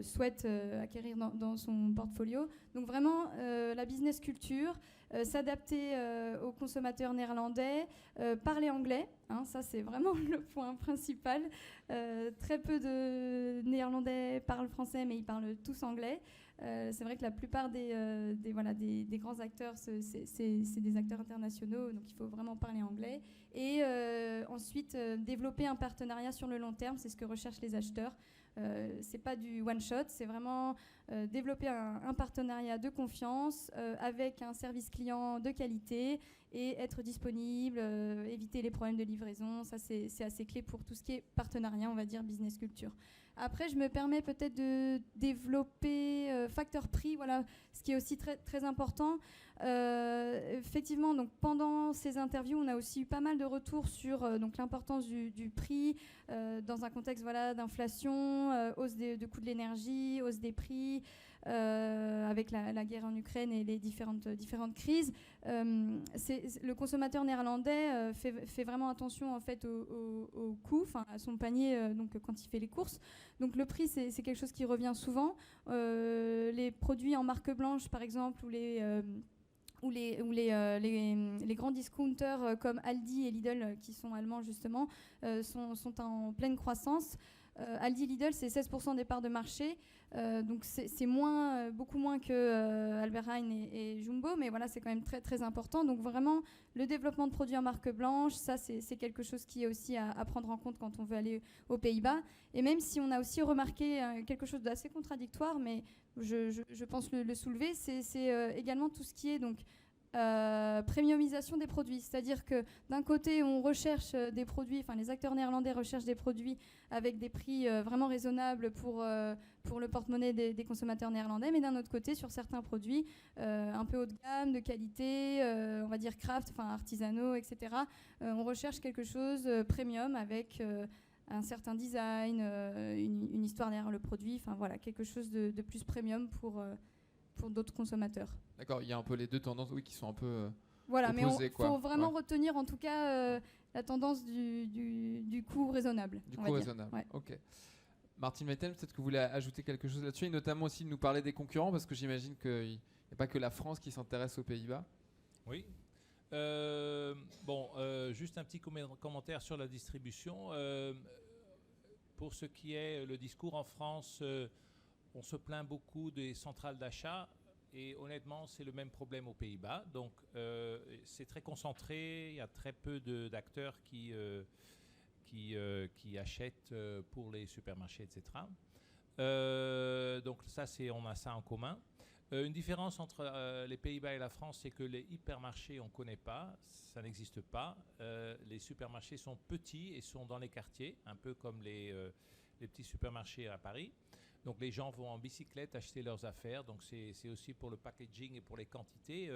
souhaite acquérir dans son portfolio. Donc vraiment la business culture, s'adapter aux consommateurs néerlandais, parler anglais, hein, ça c'est vraiment le point principal. Très peu de Néerlandais parlent français, mais ils parlent tous anglais. C'est vrai que la plupart des grands acteurs, c'est des acteurs internationaux, donc il faut vraiment parler anglais. Et ensuite, développer un partenariat sur le long terme, c'est ce que recherchent les acheteurs. C'est pas du one shot, c'est vraiment développer un partenariat de confiance avec un service client de qualité et être disponible, éviter les problèmes de livraison. Ça, c'est assez clé pour tout ce qui est partenariat, on va dire business culture. Après, je me permets peut-être de développer facteur prix, ce qui est aussi très, très important. Effectivement, donc, pendant ces interviews, on a aussi eu pas mal de retours sur donc, l'importance du prix dans un contexte d'inflation, hausse de coûts de l'énergie, hausse des prix, avec la guerre en Ukraine et les différentes crises. Le consommateur néerlandais fait vraiment attention en fait au coût, à son panier donc quand il fait les courses. Donc le prix c'est quelque chose qui revient souvent. Les produits en marque blanche par exemple ou les grands discounters comme Aldi et Lidl qui sont allemands justement sont en pleine croissance. Aldi et Lidl, c'est 16% des parts de marché, donc c'est beaucoup moins que Albert Heijn et Jumbo, mais c'est quand même très, très important. Donc vraiment, le développement de produits en marque blanche, ça c'est quelque chose qui est aussi à prendre en compte quand on veut aller aux Pays-Bas. Et même si on a aussi remarqué quelque chose d'assez contradictoire, mais je pense le soulever, c'est également tout ce qui est donc premiumisation des produits, c'est-à-dire que d'un côté on recherche des produits, les acteurs néerlandais recherchent des produits avec des prix vraiment raisonnables pour le porte-monnaie des consommateurs néerlandais, mais d'un autre côté sur certains produits un peu haut de gamme, de qualité, on va dire craft, artisanaux, etc. On recherche quelque chose premium avec un certain design, une histoire derrière le produit, quelque chose de plus premium pour d'autres consommateurs. D'accord, il y a un peu les deux tendances qui sont un peu opposées, mais il faut vraiment retenir en tout cas la tendance du coût raisonnable. Du coût raisonnable, ouais. Ok. Martin Veiten, peut-être que vous voulez ajouter quelque chose là-dessus, et notamment aussi nous parler des concurrents, parce que j'imagine qu'il n'y a pas que la France qui s'intéresse aux Pays-Bas. Oui. Juste un petit commentaire sur la distribution. Pour ce qui est le discours en France, on se plaint beaucoup des centrales d'achat et honnêtement, c'est le même problème aux Pays-Bas. Donc, c'est très concentré. Il y a très peu d'acteurs qui achètent pour les supermarchés, etc. Donc, on a ça en commun. Une différence entre les Pays-Bas et la France, c'est que les hypermarchés, on ne connaît pas, ça n'existe pas. Les supermarchés sont petits et sont dans les quartiers, un peu comme les petits supermarchés à Paris. Donc les gens vont en bicyclette acheter leurs affaires. Donc c'est aussi pour le packaging et pour les quantités.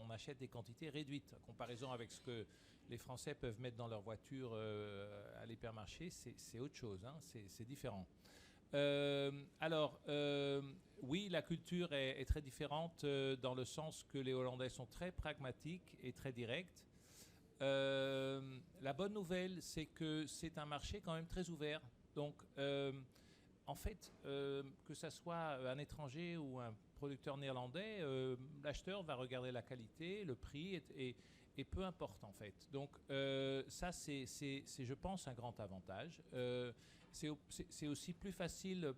On achète des quantités réduites. En comparaison avec ce que les Français peuvent mettre dans leur voiture à l'hypermarché, c'est autre chose, hein, c'est différent. Oui, la culture est très différente dans le sens que les Hollandais sont très pragmatiques et très directs. La bonne nouvelle, c'est que c'est un marché quand même très ouvert. Donc, en fait, que ça soit un étranger ou un producteur néerlandais, l'acheteur va regarder la qualité, le prix et peu importe en fait. Donc, ça, c'est, je pense, un grand avantage. C'est aussi plus facile.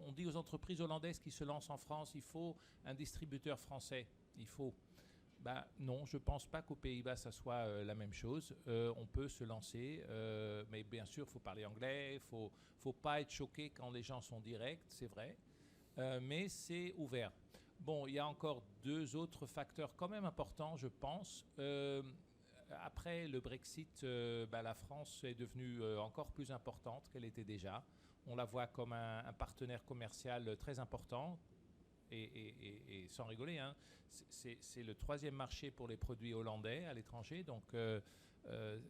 On dit aux entreprises hollandaises qui se lancent en France, il faut un distributeur français. Il faut. Non, je ne pense pas qu'aux Pays-Bas, ça soit la même chose. On peut se lancer, mais bien sûr, il faut parler anglais. Il ne faut pas être choqué quand les gens sont directs, c'est vrai. Mais c'est ouvert. Bon, il y a encore 2 autres facteurs quand même importants, je pense. Après le Brexit, la France est devenue encore plus importante qu'elle était déjà. On la voit comme un partenaire commercial très important et sans rigoler, hein, c'est le 3e marché pour les produits hollandais à l'étranger. Donc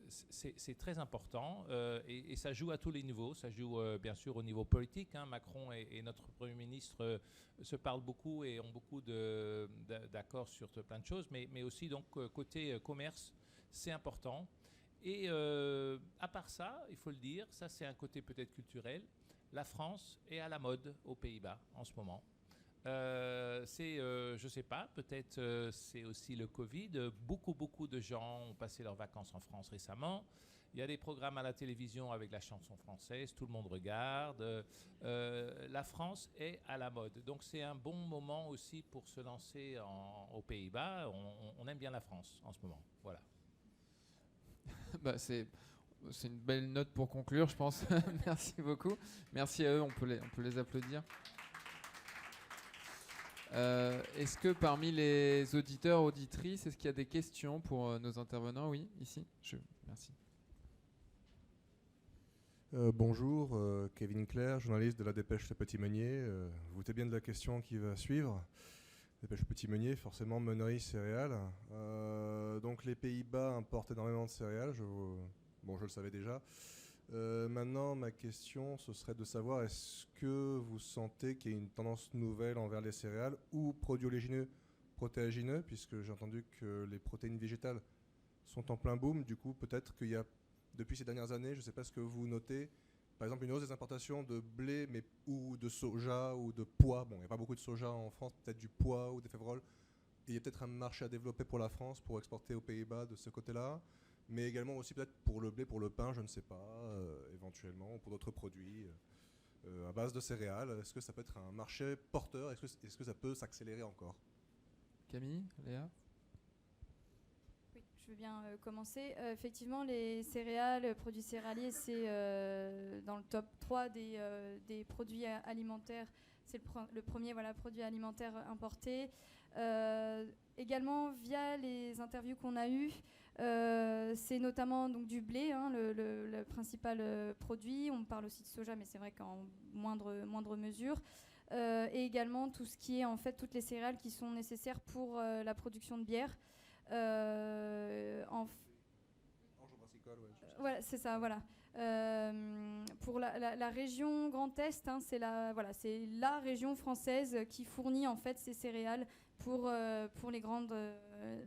c'est très important et ça joue à tous les niveaux. Ça joue bien sûr au niveau politique, hein. Macron et notre Premier ministre se parlent beaucoup et ont beaucoup d'accords sur plein de choses, mais aussi donc côté commerce, c'est important. Et à part ça, il faut le dire, ça c'est un côté peut-être culturel. La France est à la mode aux Pays-Bas en ce moment. Je ne sais pas, peut-être c'est aussi le Covid. Beaucoup de gens ont passé leurs vacances en France récemment. Il y a des programmes à la télévision avec la chanson française, tout le monde regarde. La France est à la mode. Donc c'est un bon moment aussi pour se lancer aux Pays-Bas. On aime bien la France en ce moment. Voilà. C'est une belle note pour conclure, je pense. Merci beaucoup. Merci à eux, on peut les applaudir. Est-ce que parmi les auditeurs, auditrices, est-ce qu'il y a des questions pour nos intervenants? Oui, ici. Merci. Bonjour, Kevin Claire, journaliste de la Dépêche Le Petit Meunier. Vous doutez bien de la question qui va suivre. Dépêche Petit Meunier, forcément meunerie, céréales. Donc les Pays-Bas importent énormément de céréales, je le savais déjà. Maintenant, ma question, ce serait de savoir, est-ce que vous sentez qu'il y a une tendance nouvelle envers les céréales ou produits oléagineux, protéagineux, puisque j'ai entendu que les protéines végétales sont en plein boom. Du coup, peut-être qu'il y a, depuis ces dernières années, je ne sais pas ce que vous notez, par exemple une hausse des importations de blé ou de soja ou de pois. Bon, il n'y a pas beaucoup de soja en France, peut-être du pois ou des févroles. Et il y a peut-être un marché à développer pour la France, pour exporter aux Pays-Bas de ce côté-là. Mais également aussi peut-être pour le blé, pour le pain, je ne sais pas, éventuellement, ou pour d'autres produits à base de céréales. Est-ce que ça peut être un marché porteur? Est-ce que ça peut s'accélérer encore? Camille, Léa? Oui, je veux bien commencer. Effectivement, les céréales, produits céréaliers, c'est dans le top 3 des produits alimentaires. C'est le premier produit alimentaire importé. Également, via les interviews qu'on a eues, c'est notamment donc, du blé, hein, le principal produit. On parle aussi de soja, mais c'est vrai qu'en moindre mesure. Et également tout ce qui est en fait toutes les céréales qui sont nécessaires pour la production de bière. Voilà, c'est ça, voilà. Pour la région Grand Est, hein, c'est la région française qui fournit en fait ces céréales pour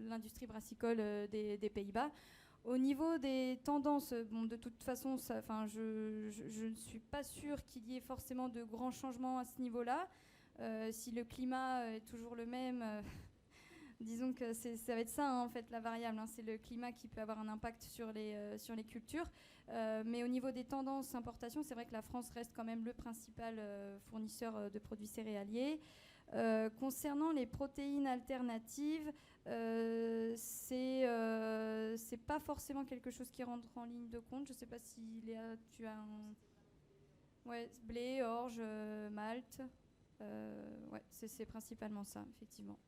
l'industrie brassicole des Pays-Bas. Au niveau des tendances, de toute façon, je ne suis pas sûre qu'il y ait forcément de grands changements à ce niveau-là. Si le climat est toujours le même, disons que ça va être ça, en fait, la variable. C'est le climat qui peut avoir un impact sur les cultures. Mais au niveau des tendances importation, c'est vrai que la France reste quand même le principal fournisseur de produits céréaliers. Concernant les protéines alternatives, c'est pas forcément quelque chose qui rentre en ligne de compte. Je ne sais pas si Léa, tu as un... Ouais, blé, orge, malt. Ouais, c'est principalement ça, effectivement.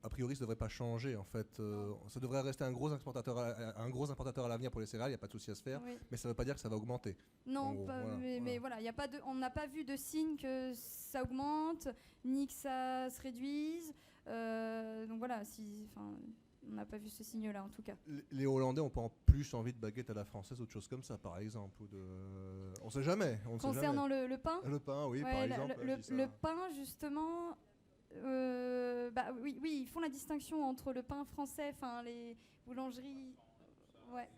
A priori, ça ne devrait pas changer en fait. Ça devrait rester un gros importateur à l'avenir pour les céréales, il n'y a pas de souci à se faire, Oui. mais ça ne veut pas dire que ça va augmenter. Non, gros, pas, voilà, mais voilà, on n'a pas vu de signe que ça augmente, ni que ça se réduise. Donc voilà, on n'a pas vu ce signe-là en tout cas. Les Hollandais ont pas en plus envie de baguettes à la française, autre chose comme ça, par exemple. On ne sait jamais. Concernant le pain. Le pain, oui, Ouais, par exemple. le pain, justement. Oui, ils font la distinction entre le pain français, les boulangeries. Ouais,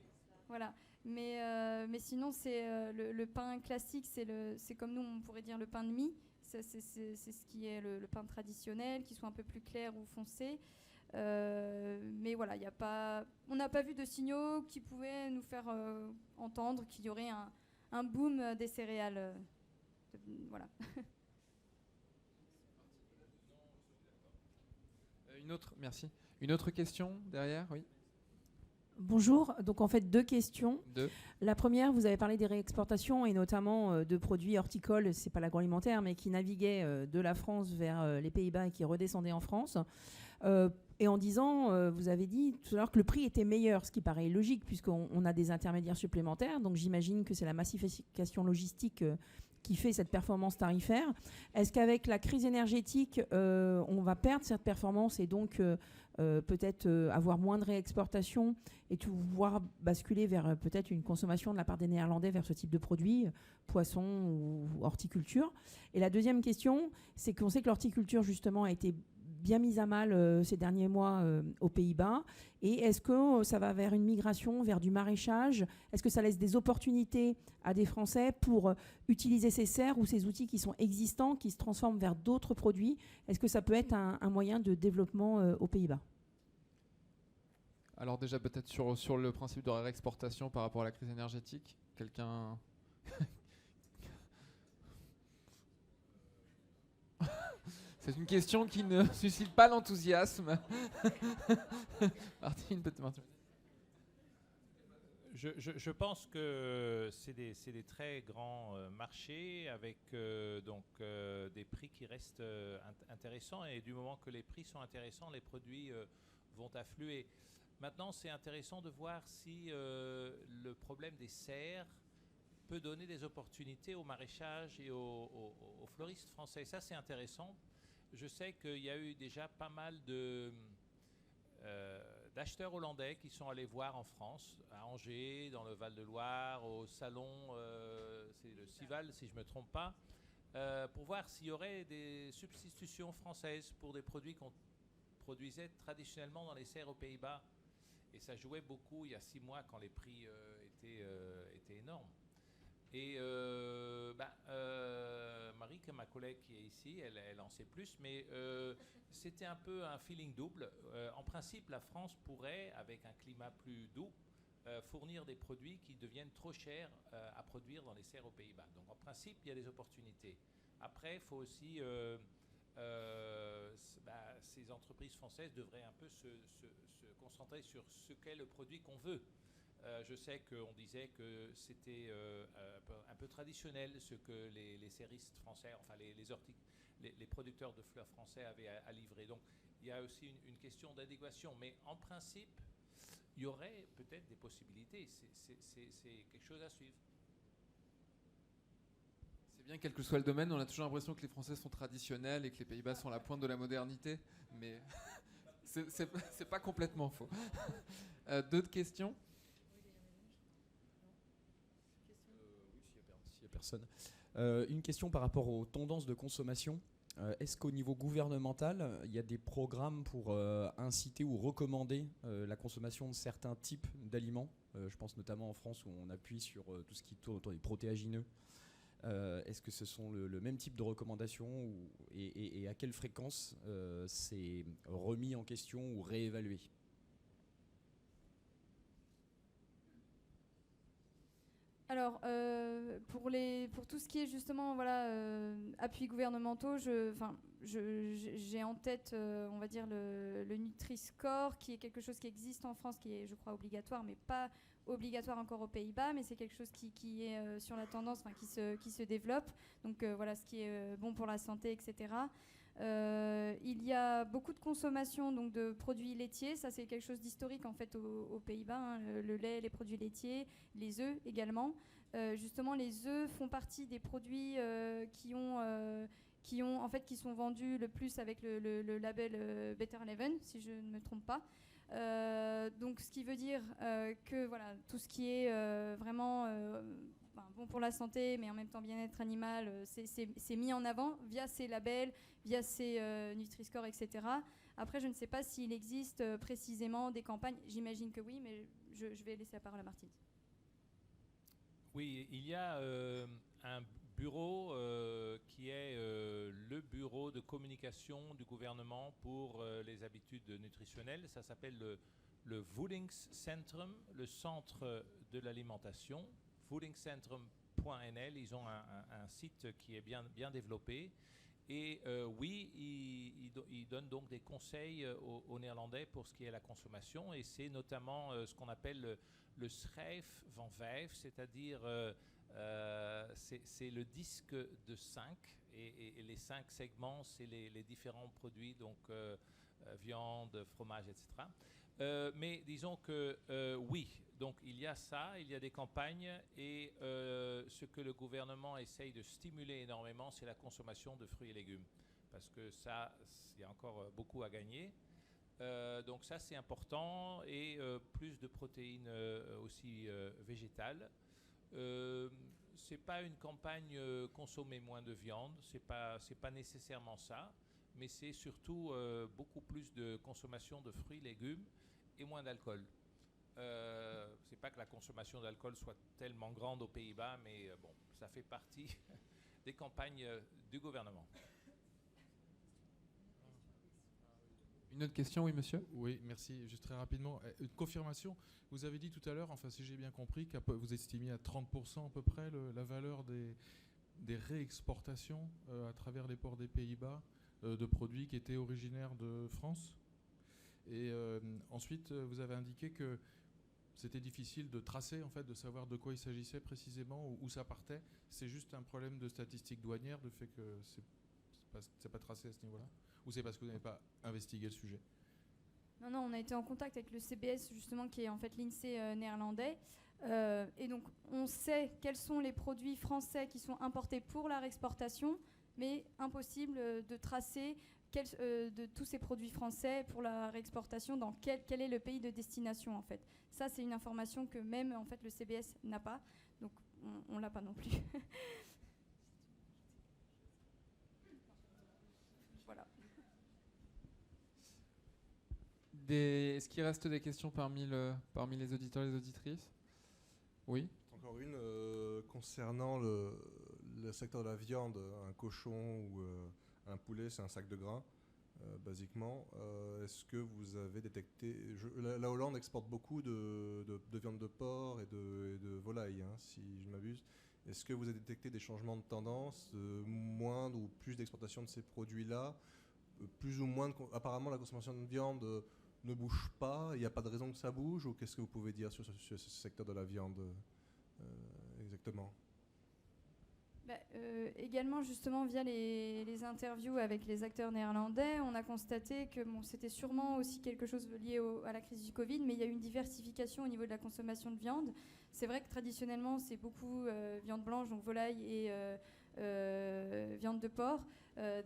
voilà. Mais sinon, c'est le pain classique, c'est comme nous, on pourrait dire le pain de mie. C'est ce qui est le pain traditionnel, qui soit un peu plus clair ou foncé. Mais voilà, on n'a pas vu de signaux qui pouvaient nous faire entendre qu'il y aurait un boom des céréales. Voilà. Merci. Une autre question derrière, oui. Bonjour, donc en fait 2 questions. 2. La première, vous avez parlé des réexportations et notamment de produits horticoles, c'est pas l'agroalimentaire, mais qui naviguaient de la France vers les Pays-Bas et qui redescendaient en France. Et en disant, vous avez dit tout à l'heure que le prix était meilleur, ce qui paraît logique puisqu'on a des intermédiaires supplémentaires, donc j'imagine que c'est la massification logistique qui fait cette performance tarifaire. Est-ce qu'avec la crise énergétique, on va perdre cette performance et donc peut-être avoir moins de réexportation et tout voir basculer vers peut-être une consommation de la part des Néerlandais vers ce type de produits, poisson ou horticulture? Et la deuxième question, c'est qu'on sait que l'horticulture justement a été bien mise à mal ces derniers mois aux Pays-Bas. Et est-ce que ça va vers une migration, vers du maraîchage? Est-ce que ça laisse des opportunités à des Français pour utiliser ces serres ou ces outils qui sont existants, qui se transforment vers d'autres produits? Est-ce que ça peut être un moyen de développement aux Pays-Bas? Alors déjà peut-être sur le principe de réexportation par rapport à la crise énergétique, quelqu'un... C'est une question qui ne suscite pas l'enthousiasme. Martine, peut-être. Je pense que c'est des très grands marchés avec des prix qui restent intéressants, et du moment que les prix sont intéressants, les produits vont affluer. Maintenant, c'est intéressant de voir si le problème des serres peut donner des opportunités au maraîchage et aux fleuristes français. Ça, c'est intéressant. Je sais qu'il y a eu déjà pas mal d'acheteurs hollandais qui sont allés voir en France, à Angers, dans le Val-de-Loire, au salon, c'est le Cival si je ne me trompe pas, pour voir s'il y aurait des substitutions françaises pour des produits qu'on produisait traditionnellement dans les serres aux Pays-Bas. Et ça jouait beaucoup il y a 6 mois quand les prix étaient énormes. Et Marie, qui est ma collègue qui est ici, elle en sait plus, mais c'était un peu un feeling double. En principe, la France pourrait, avec un climat plus doux, fournir des produits qui deviennent trop chers à produire dans les serres aux Pays-Bas. Donc en principe, il y a des opportunités. Après, il faut aussi... ces entreprises françaises devraient un peu se concentrer sur ce qu'est le produit qu'on veut. Je sais qu'on disait que c'était un peu traditionnel ce que les serristes français, enfin les producteurs de fleurs français avaient à livrer. Donc il y a aussi une question d'adéquation. Mais en principe, il y aurait peut-être des possibilités. C'est quelque chose à suivre. C'est bien, quel que soit le domaine, on a toujours l'impression que les Français sont traditionnels et que les Pays-Bas sont à la pointe de la modernité. Mais c'est pas complètement faux. D'autres questions ? Personne. Une question par rapport aux tendances de consommation. Est-ce qu'au niveau gouvernemental, il y a des programmes pour inciter ou recommander la consommation de certains types d'aliments? Je pense notamment en France où on appuie sur tout ce qui tourne autour des protéagineux Est-ce que ce sont le même type de recommandations et à quelle fréquence c'est remis en question ou réévalué? Alors, pour tout ce qui est justement appuis gouvernementaux, j'ai en tête, on va dire, le Nutri-Score, qui est quelque chose qui existe en France, qui est, je crois, obligatoire, mais pas obligatoire encore aux Pays-Bas, mais c'est quelque chose qui est sur la tendance, qui se développe. Donc voilà, ce qui est bon pour la santé, etc. Il y a beaucoup de consommation donc, de produits laitiers. Ça, c'est quelque chose d'historique en fait aux Pays-Bas. Hein. Le lait, les produits laitiers, les œufs également. Justement, les œufs font partie des produits qui sont vendus le plus avec le label Better Leven, si je ne me trompe pas. Donc, ce qui veut dire que voilà, tout ce qui est vraiment bon pour la santé, mais en même temps bien-être animal, c'est mis en avant via ces labels, via ces Nutri-Score, etc. Après, je ne sais pas s'il existe précisément des campagnes. J'imagine que oui, mais je vais laisser la parole à Martine. Oui, il y a un bureau qui est le bureau de communication du gouvernement pour les habitudes nutritionnelles. Ça s'appelle le Voedingscentrum, le centre de l'alimentation, voedingscentrum.nl. Ils ont un site qui est bien développé. Et oui, ils donnent donc des conseils aux Néerlandais pour ce qui est la consommation. Et c'est notamment ce qu'on appelle le schijf van 5, c'est-à-dire c'est le disque de 5. Et les 5 segments, c'est les différents produits, donc viande, fromage, etc. Mais disons que oui, donc il y a ça, il y a des campagnes et ce que le gouvernement essaye de stimuler énormément, c'est la consommation de fruits et légumes. Parce que ça, il y a encore beaucoup à gagner. Donc ça, c'est important et plus de protéines aussi végétales. C'est pas une campagne consommer moins de viande, c'est pas nécessairement ça, mais c'est surtout beaucoup plus de consommation de fruits et légumes et moins d'alcool. C'est pas que la consommation d'alcool soit tellement grande aux Pays-Bas, mais bon, ça fait partie des campagnes du gouvernement. Une autre question, oui, monsieur? Oui, merci. Juste très rapidement, une confirmation. Vous avez dit tout à l'heure, enfin si j'ai bien compris, que vous estimiez à 30% à peu près la valeur des réexportations à travers les ports des Pays-Bas de produits qui étaient originaires de France. Et ensuite, vous avez indiqué que c'était difficile de tracer, en fait, de savoir de quoi il s'agissait précisément, où ça partait. C'est juste un problème de statistique douanière, de fait que c'est pas tracé à ce niveau-là? Ou c'est parce que vous n'avez pas investigué le sujet? Non, on a été en contact avec le CBS, justement, qui est en fait l'INSEE néerlandais. Et donc, on sait quels sont les produits français qui sont importés pour la réexportation, mais impossible de tracer de tous ces produits français pour la réexportation dans quel est le pays de destination, en fait. Ça, c'est une information que même, en fait, le CBS n'a pas. Donc, on ne l'a pas non plus. Voilà. Est-ce qu'il reste des questions parmi les auditeurs et les auditrices? Oui. Encore une concernant le secteur de la viande. Un cochon ou un poulet, c'est un sac de gras, basiquement. Est-ce que vous avez détecté... La Hollande exporte beaucoup de viande de porc et de volaille, hein, si je ne m'abuse. Est-ce que vous avez détecté des changements de tendance, moindre ou plus d'exportation de ces produits-là, plus ou moins apparemment, la consommation de viande ne bouge pas, il n'y a pas de raison que ça bouge, ou qu'est-ce que vous pouvez dire sur ce secteur de la viande exactement? Également, justement, via les interviews avec les acteurs néerlandais, on a constaté que c'était sûrement aussi quelque chose lié à la crise du Covid, mais il y a eu une diversification au niveau de la consommation de viande. C'est vrai que traditionnellement, c'est beaucoup viande blanche, donc volaille et viande de porc.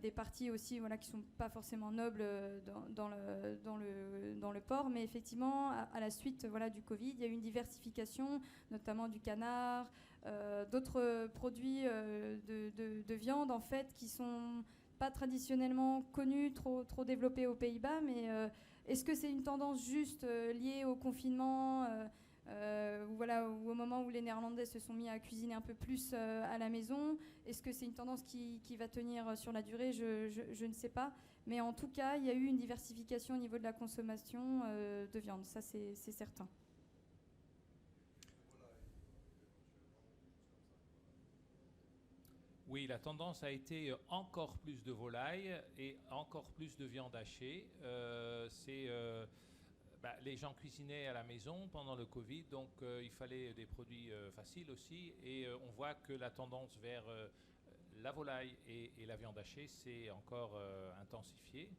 Des parties aussi qui ne sont pas forcément nobles dans le porc, mais effectivement, à la suite du Covid, il y a eu une diversification, notamment du canard, d'autres produits de viande, en fait, qui ne sont pas traditionnellement connus, trop développés aux Pays-Bas, mais est-ce que c'est une tendance juste liée au confinement voilà, ou au moment où les Néerlandais se sont mis à cuisiner un peu plus à la maison. Est-ce que c'est une tendance qui va tenir sur la durée? Je ne sais pas. Mais en tout cas, il y a eu une diversification au niveau de la consommation de viande, ça c'est certain. Oui, la tendance a été encore plus de volaille et encore plus de viande hachée. Les gens cuisinaient à la maison pendant le Covid, donc il fallait des produits faciles aussi. Et on voit que la tendance vers la volaille et la viande hachée s'est encore intensifiée.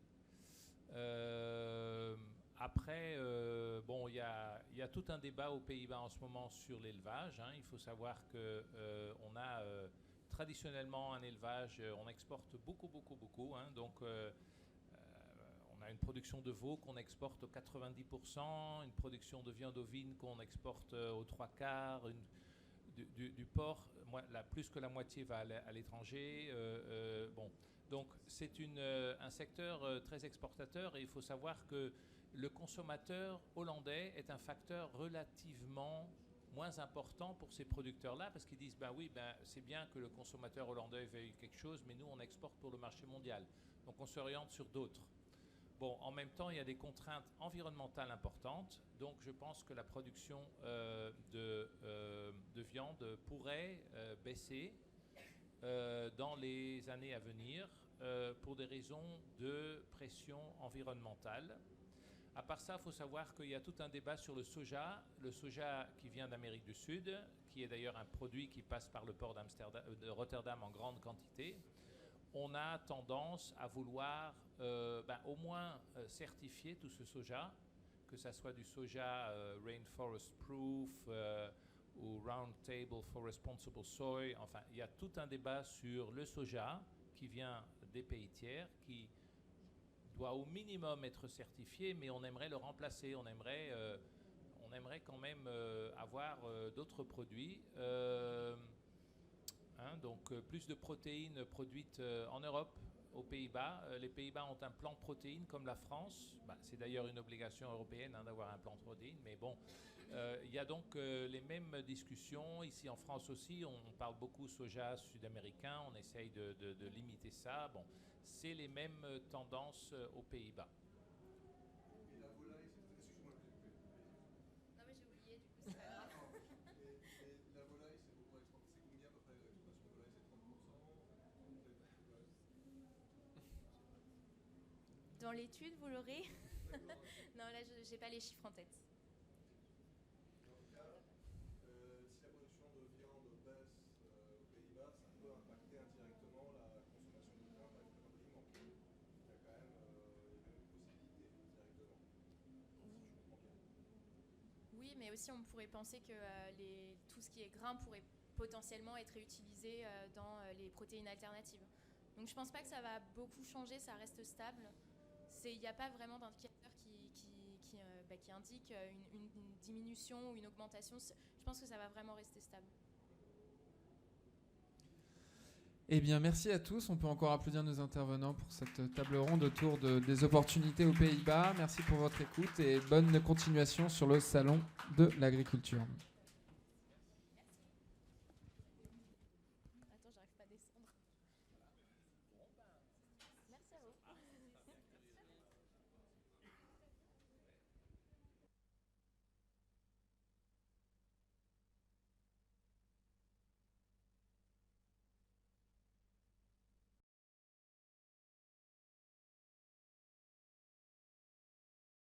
Après, il y a tout un débat aux Pays-Bas en ce moment sur l'élevage. Il faut savoir qu'on a traditionnellement un élevage, on exporte beaucoup. Donc, on a une production de veau qu'on exporte aux 90%, une production de viande ovine qu'on exporte aux 3/4, du porc, plus que la moitié va à l'étranger. Donc c'est un secteur très exportateur et il faut savoir que le consommateur hollandais est un facteur relativement moins important pour ces producteurs-là parce qu'ils disent c'est bien que le consommateur hollandais veuille quelque chose, mais nous on exporte pour le marché mondial. Donc on s'oriente sur d'autres. Bon, en même temps, il y a des contraintes environnementales importantes, donc je pense que la production de viande pourrait baisser dans les années à venir pour des raisons de pression environnementale. À part ça, il faut savoir qu'il y a tout un débat sur le soja qui vient d'Amérique du Sud, qui est d'ailleurs un produit qui passe par le port de Rotterdam en grande quantité. On a tendance à vouloir au moins certifier tout ce soja, que ce soit du soja Rainforest Proof ou Round Table for Responsible Soy. Enfin, il y a tout un débat sur le soja qui vient des pays tiers, qui doit au minimum être certifié, mais on aimerait le remplacer. On aimerait quand même avoir d'autres produits. Donc plus de protéines produites en Europe, aux Pays-Bas. Les Pays-Bas ont un plan de protéines comme la France. C'est d'ailleurs une obligation européenne d'avoir un plan de protéines. Mais bon, il y a donc les mêmes discussions. Ici en France aussi, on parle beaucoup soja sud-américain. On essaye de limiter ça. Bon, c'est les mêmes tendances aux Pays-Bas. Et la volaille, excuse-moi, Non mais j'ai oublié, du coup c'est pas grave. la volaille, c'est combien à peu près l'exportation de volaille? C'est 30%? Dans l'étude, vous l'aurez? Non, là je n'ai pas les chiffres en tête. En tout cas, si la production de viande baisse aux Pays-Bas, ça peut impacter indirectement la consommation de viande avec le aliments. Il y a quand même une possibilité directement. Si je comprends bien. Oui, mais aussi on pourrait penser que tout ce qui est grain pourrait potentiellement être réutilisé dans les protéines alternatives. Donc je ne pense pas que ça va beaucoup changer, ça reste stable. Il n'y a pas vraiment d'indicateur qui indique une diminution ou une augmentation. Je pense que ça va vraiment rester stable. Eh bien, merci à tous. On peut encore applaudir nos intervenants pour cette table ronde autour des opportunités aux Pays-Bas. Merci pour votre écoute et bonne continuation sur le salon de l'agriculture.